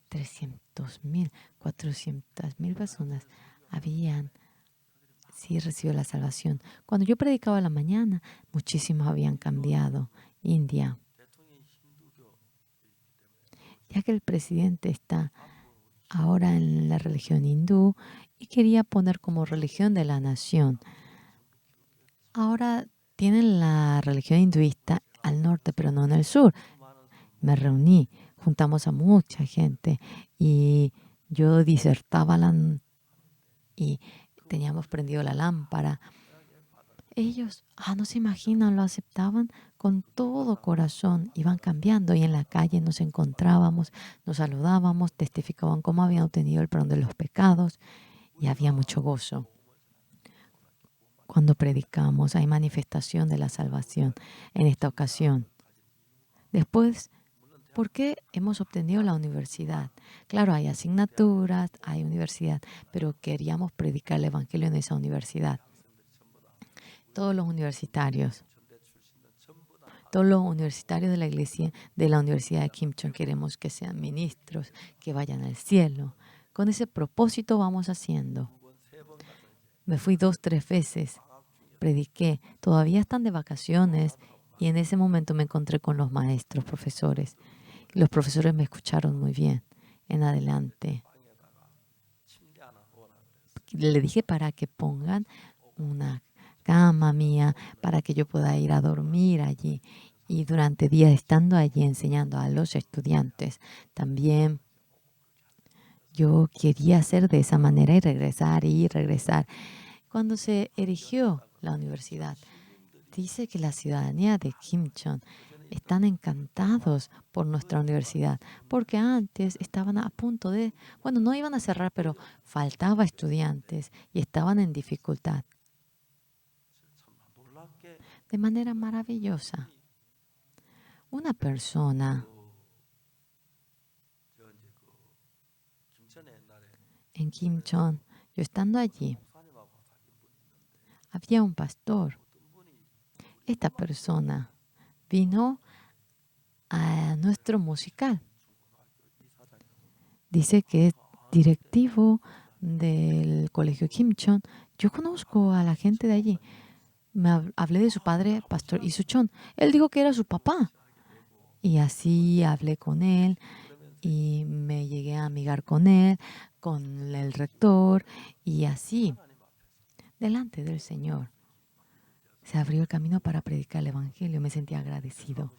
300,000, 400,000 personas habían sí recibido la salvación. Cuando yo predicaba a la mañana, muchísimos habían cambiado. India, ya que el presidente está ahora en la religión hindú y quería poner como religión de la nación. Ahora tienen la religión hinduista al norte, pero no en el sur. Me reuní, juntamos a mucha gente y yo disertaba y teníamos prendido la lámpara. Ellos, no se imaginan, lo aceptaban con todo corazón, iban cambiando y en la calle nos encontrábamos, nos saludábamos, testificaban cómo habían obtenido el perdón de los pecados y había mucho gozo. Cuando predicamos hay manifestación de la salvación en esta ocasión. Después, ¿por qué hemos obtenido la universidad? Claro, hay asignaturas, hay universidad, pero queríamos predicar el evangelio en esa universidad. Todos los universitarios de la iglesia, de la Universidad de Kimchon, queremos que sean ministros, que vayan al cielo. Con ese propósito vamos haciendo. Me fui 2, 3 veces, prediqué. Todavía están de vacaciones y en ese momento me encontré con los maestros, profesores. Los profesores me escucharon muy bien. En adelante, le dije para que pongan una cama mía, para que yo pueda ir a dormir allí. Y durante días estando allí enseñando a los estudiantes, también yo quería hacer de esa manera y regresar. Cuando se erigió la universidad, dice que la ciudadanía de Kimchon están encantados por nuestra universidad, porque antes estaban a punto de, bueno, no iban a cerrar, pero faltaba estudiantes y estaban en dificultad. De manera maravillosa, una persona en Kimchon, yo estando allí, había un pastor. Esta persona vino a nuestro musical. Dice que es directivo del colegio Kimchon. Yo conozco a la gente de allí. Hablé de su padre, Pastor Isuchon. Él dijo que era su papá. Y así hablé con él y me llegué a amigar con él, con el rector y así, delante del Señor. Se abrió el camino para predicar el Evangelio. Me sentí agradecido.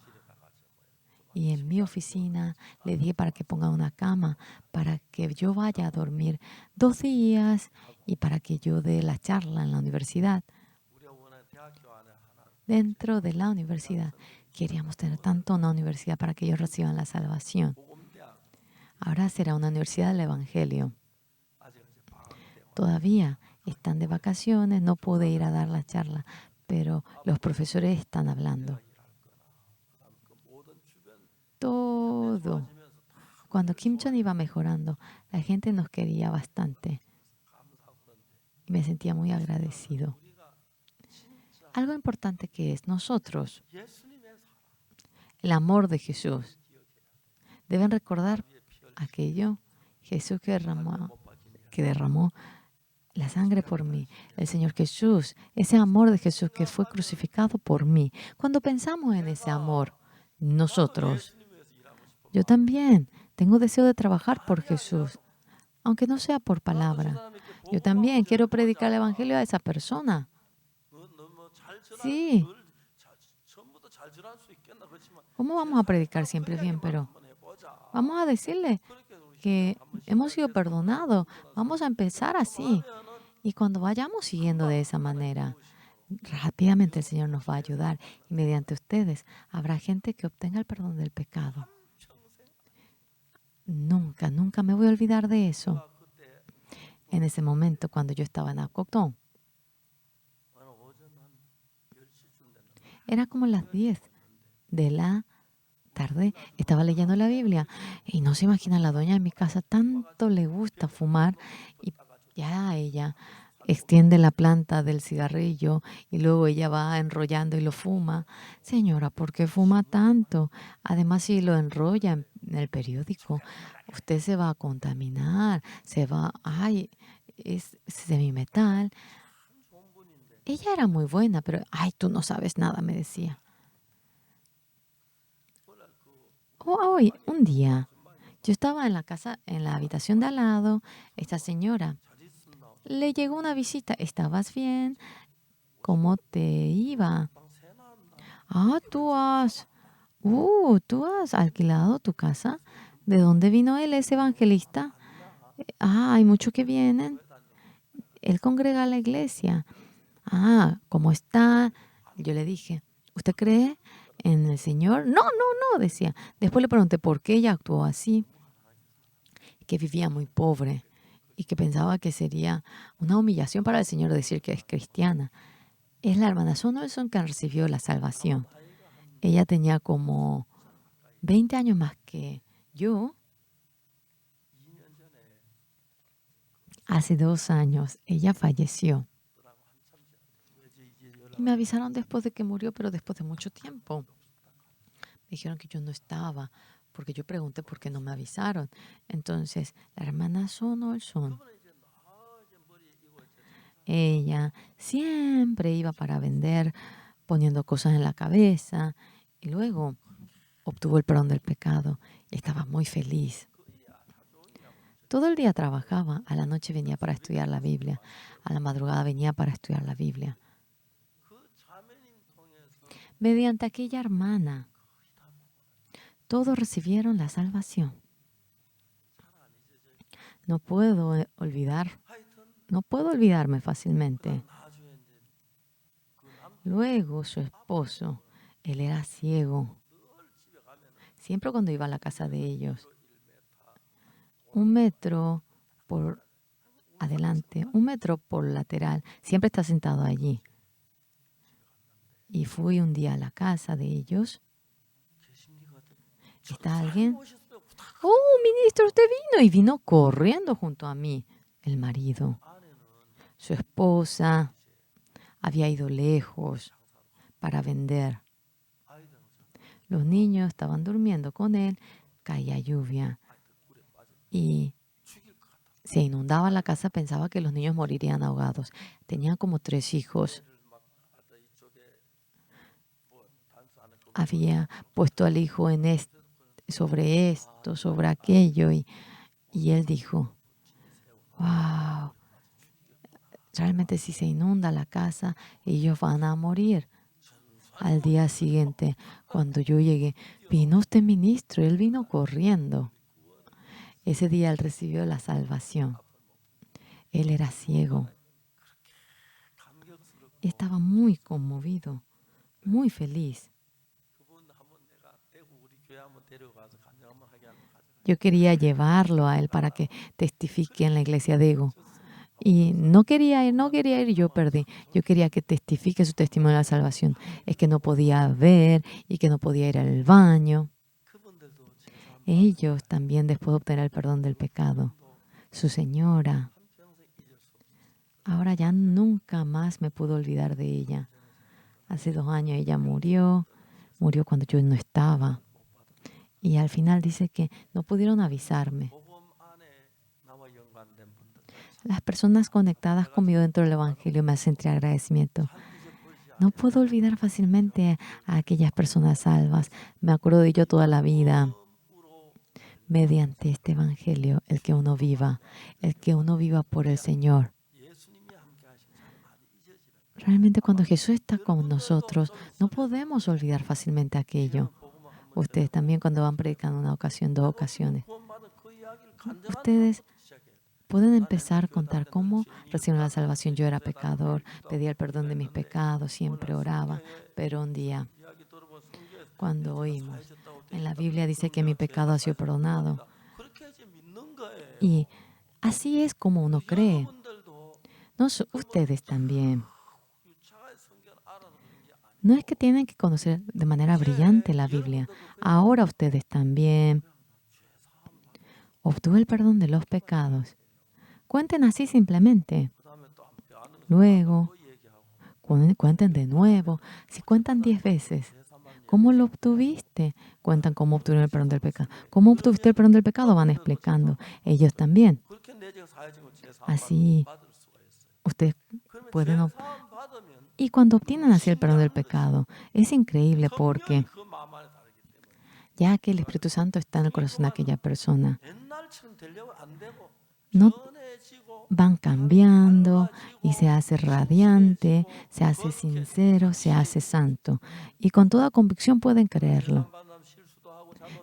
Y en mi oficina le dije para que ponga una cama, para que yo vaya a dormir 2 días y para que yo dé la charla en la universidad. Dentro de la universidad. Queríamos tener tanto una universidad para que ellos reciban la salvación. Ahora será una universidad del Evangelio. Todavía están de vacaciones, no pude ir a dar la charla, pero los profesores están hablando. Todo. Cuando Kimchon iba mejorando, la gente nos quería bastante. Y me sentía muy agradecido. Algo importante que es nosotros, el amor de Jesús. Deben recordar aquello, Jesús que derramó la sangre por mí. El Señor Jesús, ese amor de Jesús que fue crucificado por mí. Cuando pensamos en ese amor, nosotros, yo también tengo deseo de trabajar por Jesús, aunque no sea por palabra. Yo también quiero predicar el Evangelio a esa persona. Sí. ¿Cómo vamos a predicar siempre bien? Pero vamos a decirle que hemos sido perdonados. Vamos a empezar así. Y cuando vayamos siguiendo de esa manera, rápidamente el Señor nos va a ayudar. Y mediante ustedes habrá gente que obtenga el perdón del pecado. Nunca, nunca me voy a olvidar de eso. En ese momento, cuando yo estaba en Acoctón, era como las 10 de la tarde, estaba leyendo la Biblia y no se imagina, la doña de mi casa tanto le gusta fumar y ya ella extiende la planta del cigarrillo y luego ella va enrollando y lo fuma. Señora, ¿por qué fuma tanto? Además, si lo enrolla en el periódico, usted se va a contaminar, ay, es semimetal. Ella era muy buena, pero, ay, tú no sabes nada, me decía. Hoy, un día, yo estaba en la casa, en la habitación de al lado, esta señora, le llegó una visita. ¿Estabas bien? ¿Cómo te iba? Ah, tú has alquilado tu casa. ¿De dónde vino él, ese evangelista? Ah, hay muchos que vienen. Él congrega a la iglesia. Ah, ¿cómo está? Yo le dije, ¿usted cree en el Señor? No, no, no, decía. Después le pregunté por qué ella actuó así, que vivía muy pobre y que pensaba que sería una humillación para el Señor decir que es cristiana. Es la hermana Sonolson que recibió la salvación. Ella tenía como 20 años más que yo. Hace 2 años ella falleció. Y me avisaron después de que murió, pero después de mucho tiempo. Me dijeron que yo no estaba, porque yo pregunté por qué no me avisaron. Entonces, la hermana Sonolson, ella siempre iba para vender, poniendo cosas en la cabeza, y luego obtuvo el perdón del pecado. Y estaba muy feliz. Todo el día trabajaba, a la noche venía para estudiar la Biblia, a la madrugada venía para estudiar la Biblia. Mediante aquella hermana, todos recibieron la salvación. No puedo no puedo olvidarme fácilmente. Luego su esposo, él era ciego. Siempre cuando iba a la casa de ellos, 1 metro por adelante, 1 metro por lateral, siempre está sentado allí. Y fui un día a la casa de ellos. ¿Está alguien? Oh, ministro, usted vino. Y vino corriendo junto a mí. El marido, su esposa, había ido lejos para vender. Los niños estaban durmiendo con él. Caía lluvia y se inundaba la casa. Pensaba que los niños morirían ahogados. Tenía como 3 hijos. Había puesto al hijo sobre esto, sobre aquello. Y él dijo, wow, realmente si se inunda la casa, ellos van a morir. Al día siguiente, cuando yo llegué, vino usted ministro, él vino corriendo. Ese día él recibió la salvación. Él era ciego. Estaba muy conmovido, muy feliz. Yo quería llevarlo a él para que testifique en la iglesia de Ego. Y no quería ir, y yo perdí. Yo quería que testifique su testimonio de la salvación. Es que no podía ver y que no podía ir al baño. Ellos también, después de obtener el perdón del pecado, su señora, ahora ya nunca más me pude olvidar de ella. Hace 2 años ella murió cuando yo no estaba. Y al final dice que no pudieron avisarme. Las personas conectadas conmigo dentro del Evangelio me hacen sentir agradecimiento. No puedo olvidar fácilmente a aquellas personas salvas. Me acuerdo de ello toda la vida. Mediante este Evangelio, el que uno viva por el Señor. Realmente cuando Jesús está con nosotros, no podemos olvidar fácilmente aquello. Ustedes también cuando van predicando una ocasión, 2 ocasiones, ustedes pueden empezar a contar cómo recibieron la salvación. Yo era pecador, pedía el perdón de mis pecados, siempre oraba, pero un día, cuando oímos, en la Biblia dice que mi pecado ha sido perdonado. Y así es como uno cree. Ustedes también. No es que tienen que conocer de manera brillante la Biblia. Ahora ustedes también obtuve el perdón de los pecados. Cuenten así simplemente. Luego, cuenten de nuevo. Si cuentan 10 veces, ¿cómo lo obtuviste? Cuentan cómo obtuvieron el perdón del pecado. ¿Cómo obtuviste el perdón del pecado? Van explicando. Ellos también. Así, ustedes pueden... Y cuando obtienen así el perdón del pecado, es increíble porque ya que el Espíritu Santo está en el corazón de aquella persona, no van cambiando y se hace radiante, se hace sincero, se hace santo. Y con toda convicción pueden creerlo.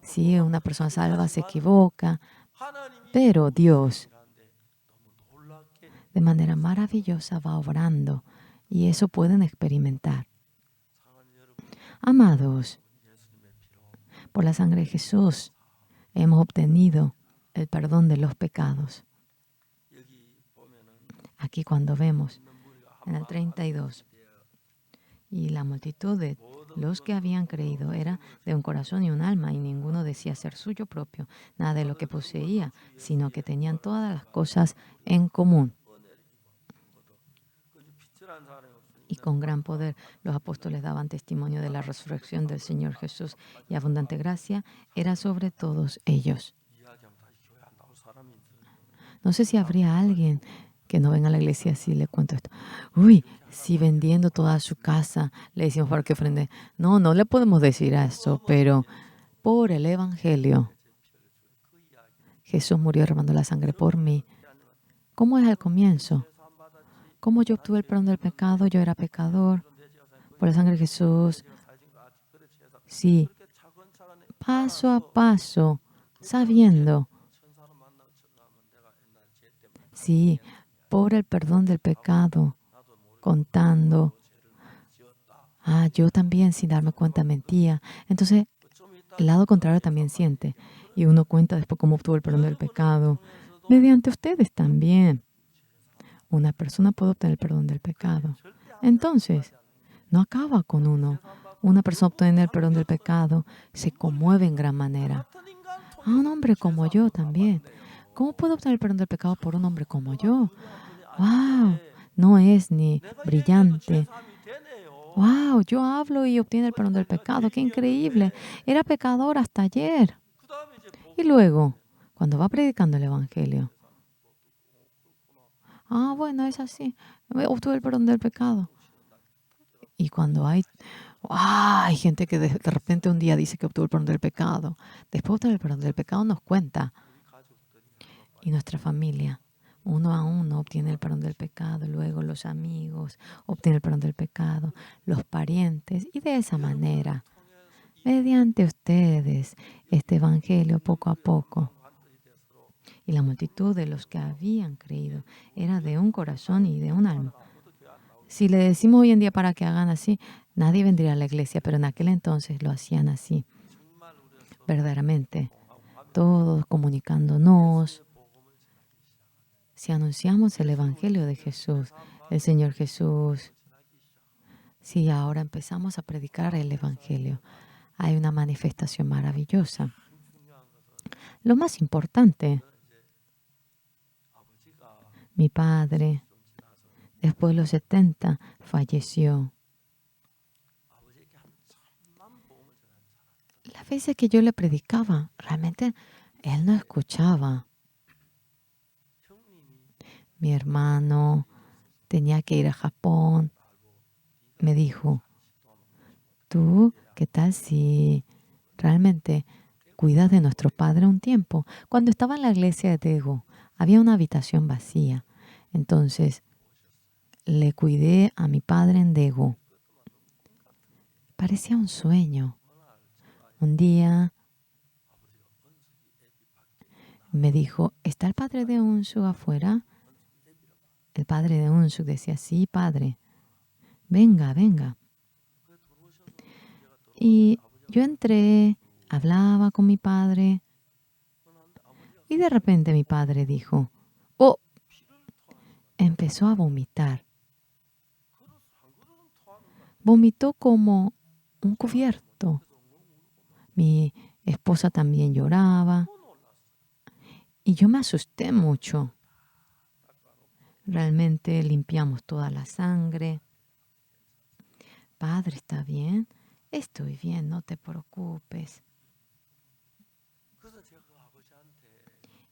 Si una persona salva se equivoca, pero Dios de manera maravillosa va obrando y eso pueden experimentar. Amados, por la sangre de Jesús hemos obtenido el perdón de los pecados. Aquí cuando vemos en el 32, y la multitud de los que habían creído era de un corazón y un alma, y ninguno decía ser suyo propio, nada de lo que poseía, sino que tenían todas las cosas en común. Y con gran poder los apóstoles daban testimonio de la resurrección del Señor Jesús, y abundante gracia era sobre todos ellos. No sé si habría alguien que no venga a la iglesia si le cuento esto. Uy, si vendiendo toda su casa le decimos para que ofrende. No, no le podemos decir eso, pero por el Evangelio, Jesús murió derramando la sangre por mí. ¿Cómo es al comienzo? ¿Cómo yo obtuve el perdón del pecado? Yo era pecador. Por la sangre de Jesús. Sí, paso a paso, sabiendo. Sí, por el perdón del pecado, contando. Yo también sin darme cuenta mentía. Entonces, el lado contrario también siente. Y uno cuenta después cómo obtuvo el perdón del pecado. Mediante ustedes también. Una persona puede obtener el perdón del pecado. Entonces, no acaba con uno. Una persona obtiene el perdón del pecado, se conmueve en gran manera. Un hombre como yo también. ¿Cómo puedo obtener el perdón del pecado por un hombre como yo? ¡Wow! No es ni brillante. ¡Wow! Yo hablo y obtiene el perdón del pecado. ¡Qué increíble! Era pecador hasta ayer. Y luego, cuando va predicando el Evangelio, bueno, es así. Obtuve el perdón del pecado. Y cuando hay gente que de repente un día dice que obtuvo el perdón del pecado, después de obtener el perdón del pecado nos cuenta. Y nuestra familia, uno a uno, obtiene el perdón del pecado. Luego los amigos obtienen el perdón del pecado. Los parientes. Y de esa manera, mediante ustedes, este evangelio poco a poco. Y la multitud de los que habían creído era de un corazón y de un alma. Si le decimos hoy en día para que hagan así, nadie vendría a la iglesia, pero en aquel entonces lo hacían así. Verdaderamente, todos comunicándonos. Si anunciamos el Evangelio de Jesús, el Señor Jesús, si ahora empezamos a predicar el Evangelio, hay una manifestación maravillosa. Lo más importante, mi padre, después de los 70, falleció. Las veces que yo le predicaba, realmente él no escuchaba. Mi hermano tenía que ir a Japón. Me dijo, ¿tú qué tal si realmente cuidas de nuestro padre un tiempo? Cuando estaba en la iglesia de Daegu, había una habitación vacía. Entonces, le cuidé a mi padre en Daegu. Parecía un sueño. Un día me dijo, ¿está el padre de Unsuk afuera? El padre de Unsuk decía, sí, padre. Venga, venga. Y yo entré, hablaba con mi padre y de repente mi padre dijo, ¡oh! Empezó a vomitar. Vomitó como un cubierto. Mi esposa también lloraba y yo me asusté mucho. Realmente limpiamos toda la sangre. Padre, ¿está bien? Estoy bien, no te preocupes.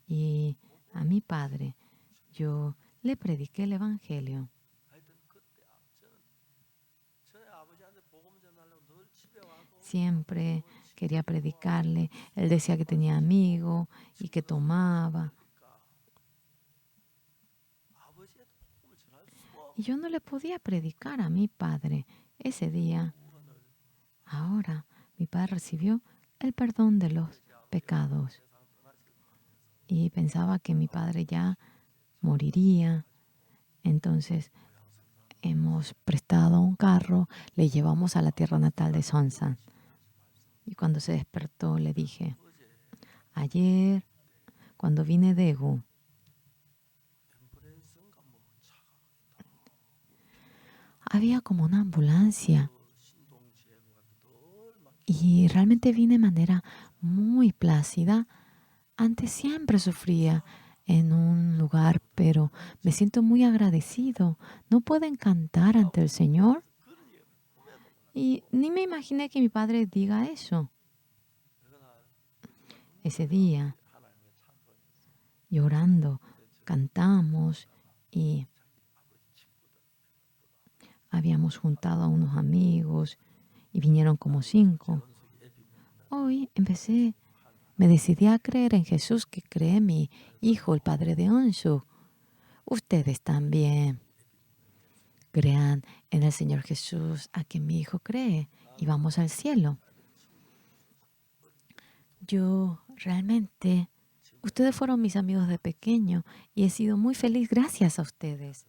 Y a mi padre yo le prediqué el Evangelio. Siempre quería predicarle. Él decía que tenía amigos y que tomaba. Y yo no le podía predicar a mi padre ese día. Ahora mi padre recibió el perdón de los pecados. Y pensaba que mi padre ya moriría. Entonces hemos prestado un carro, le llevamos a la tierra natal de Sonsan. Y cuando se despertó le dije, ayer cuando vine de Daegu, había como una ambulancia y realmente vine de manera muy plácida. Antes siempre sufría en un lugar, pero me siento muy agradecido. ¿No pueden cantar ante el Señor? Y ni me imaginé que mi padre diga eso. Ese día, llorando, cantamos y habíamos juntado a unos amigos y vinieron como 5. Hoy me decidí a creer en Jesús, que cree mi hijo, el padre de Onshu. Ustedes también crean en el Señor Jesús, a quien mi hijo cree, y vamos al cielo. Yo realmente, ustedes fueron mis amigos de pequeño y he sido muy feliz gracias a ustedes.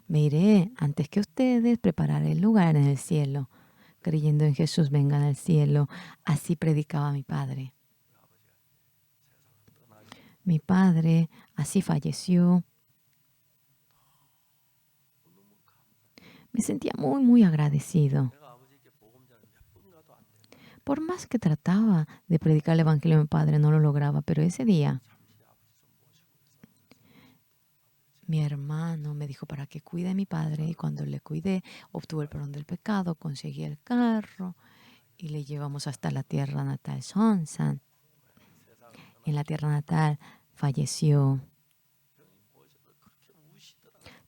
Me iré antes que ustedes, prepararé el lugar en el cielo. Creyendo en Jesús, vengan al cielo. Así predicaba mi padre. Mi padre así falleció. Me sentía muy, muy agradecido. Por más que trataba de predicar el Evangelio a mi padre, no lo lograba. Pero ese día, mi hermano me dijo para que cuide a mi padre. Y cuando le cuidé, obtuve el perdón del pecado, conseguí el carro y le llevamos hasta la tierra natal, Sonsan. En la tierra natal falleció.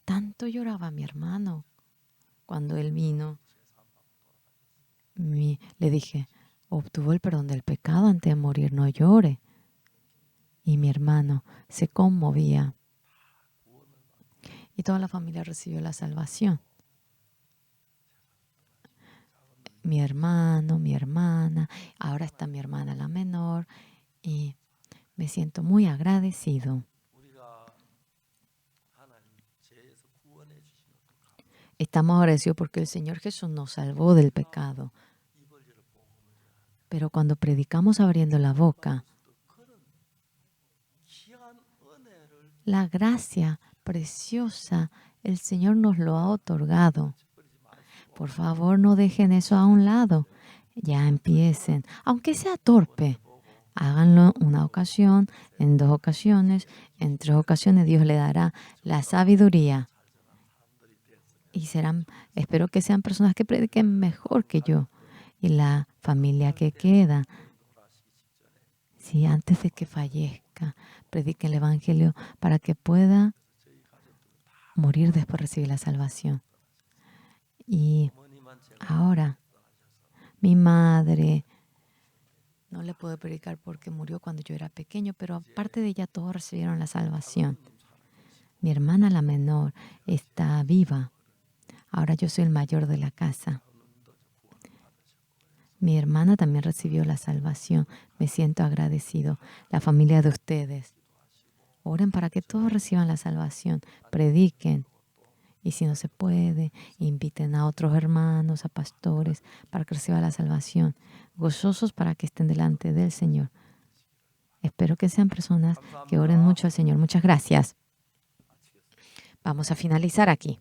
Tanto lloraba mi hermano cuando él vino. Le dije, obtuvo el perdón del pecado antes de morir, no llore. Y mi hermano se conmovía. Y toda la familia recibió la salvación. Mi hermano, mi hermana, ahora está mi hermana la menor. Y me siento muy agradecido. Estamos agradecidos porque el Señor Jesús nos salvó del pecado. Pero cuando predicamos abriendo la boca, la gracia preciosa, el Señor nos lo ha otorgado. Por favor, no dejen eso a un lado. Ya empiecen, aunque sea torpe. Háganlo una ocasión, en 2 ocasiones, en 3 ocasiones. Dios le dará la sabiduría. Y espero que sean personas que prediquen mejor que yo. Y la familia que queda, si antes de que fallezca, prediquen el Evangelio para que pueda morir después de recibir la salvación. Y ahora, mi madre, no le puedo predicar porque murió cuando yo era pequeño, pero aparte de ella, todos recibieron la salvación. Mi hermana, la menor, está viva. Ahora yo soy el mayor de la casa. Mi hermana también recibió la salvación. Me siento agradecido. La familia de ustedes. Oren para que todos reciban la salvación. Prediquen. Y si no se puede, inviten a otros hermanos, a pastores, para que reciban la salvación. Gozosos para que estén delante del Señor. Espero que sean personas que oren mucho al Señor. Muchas gracias. Vamos a finalizar aquí.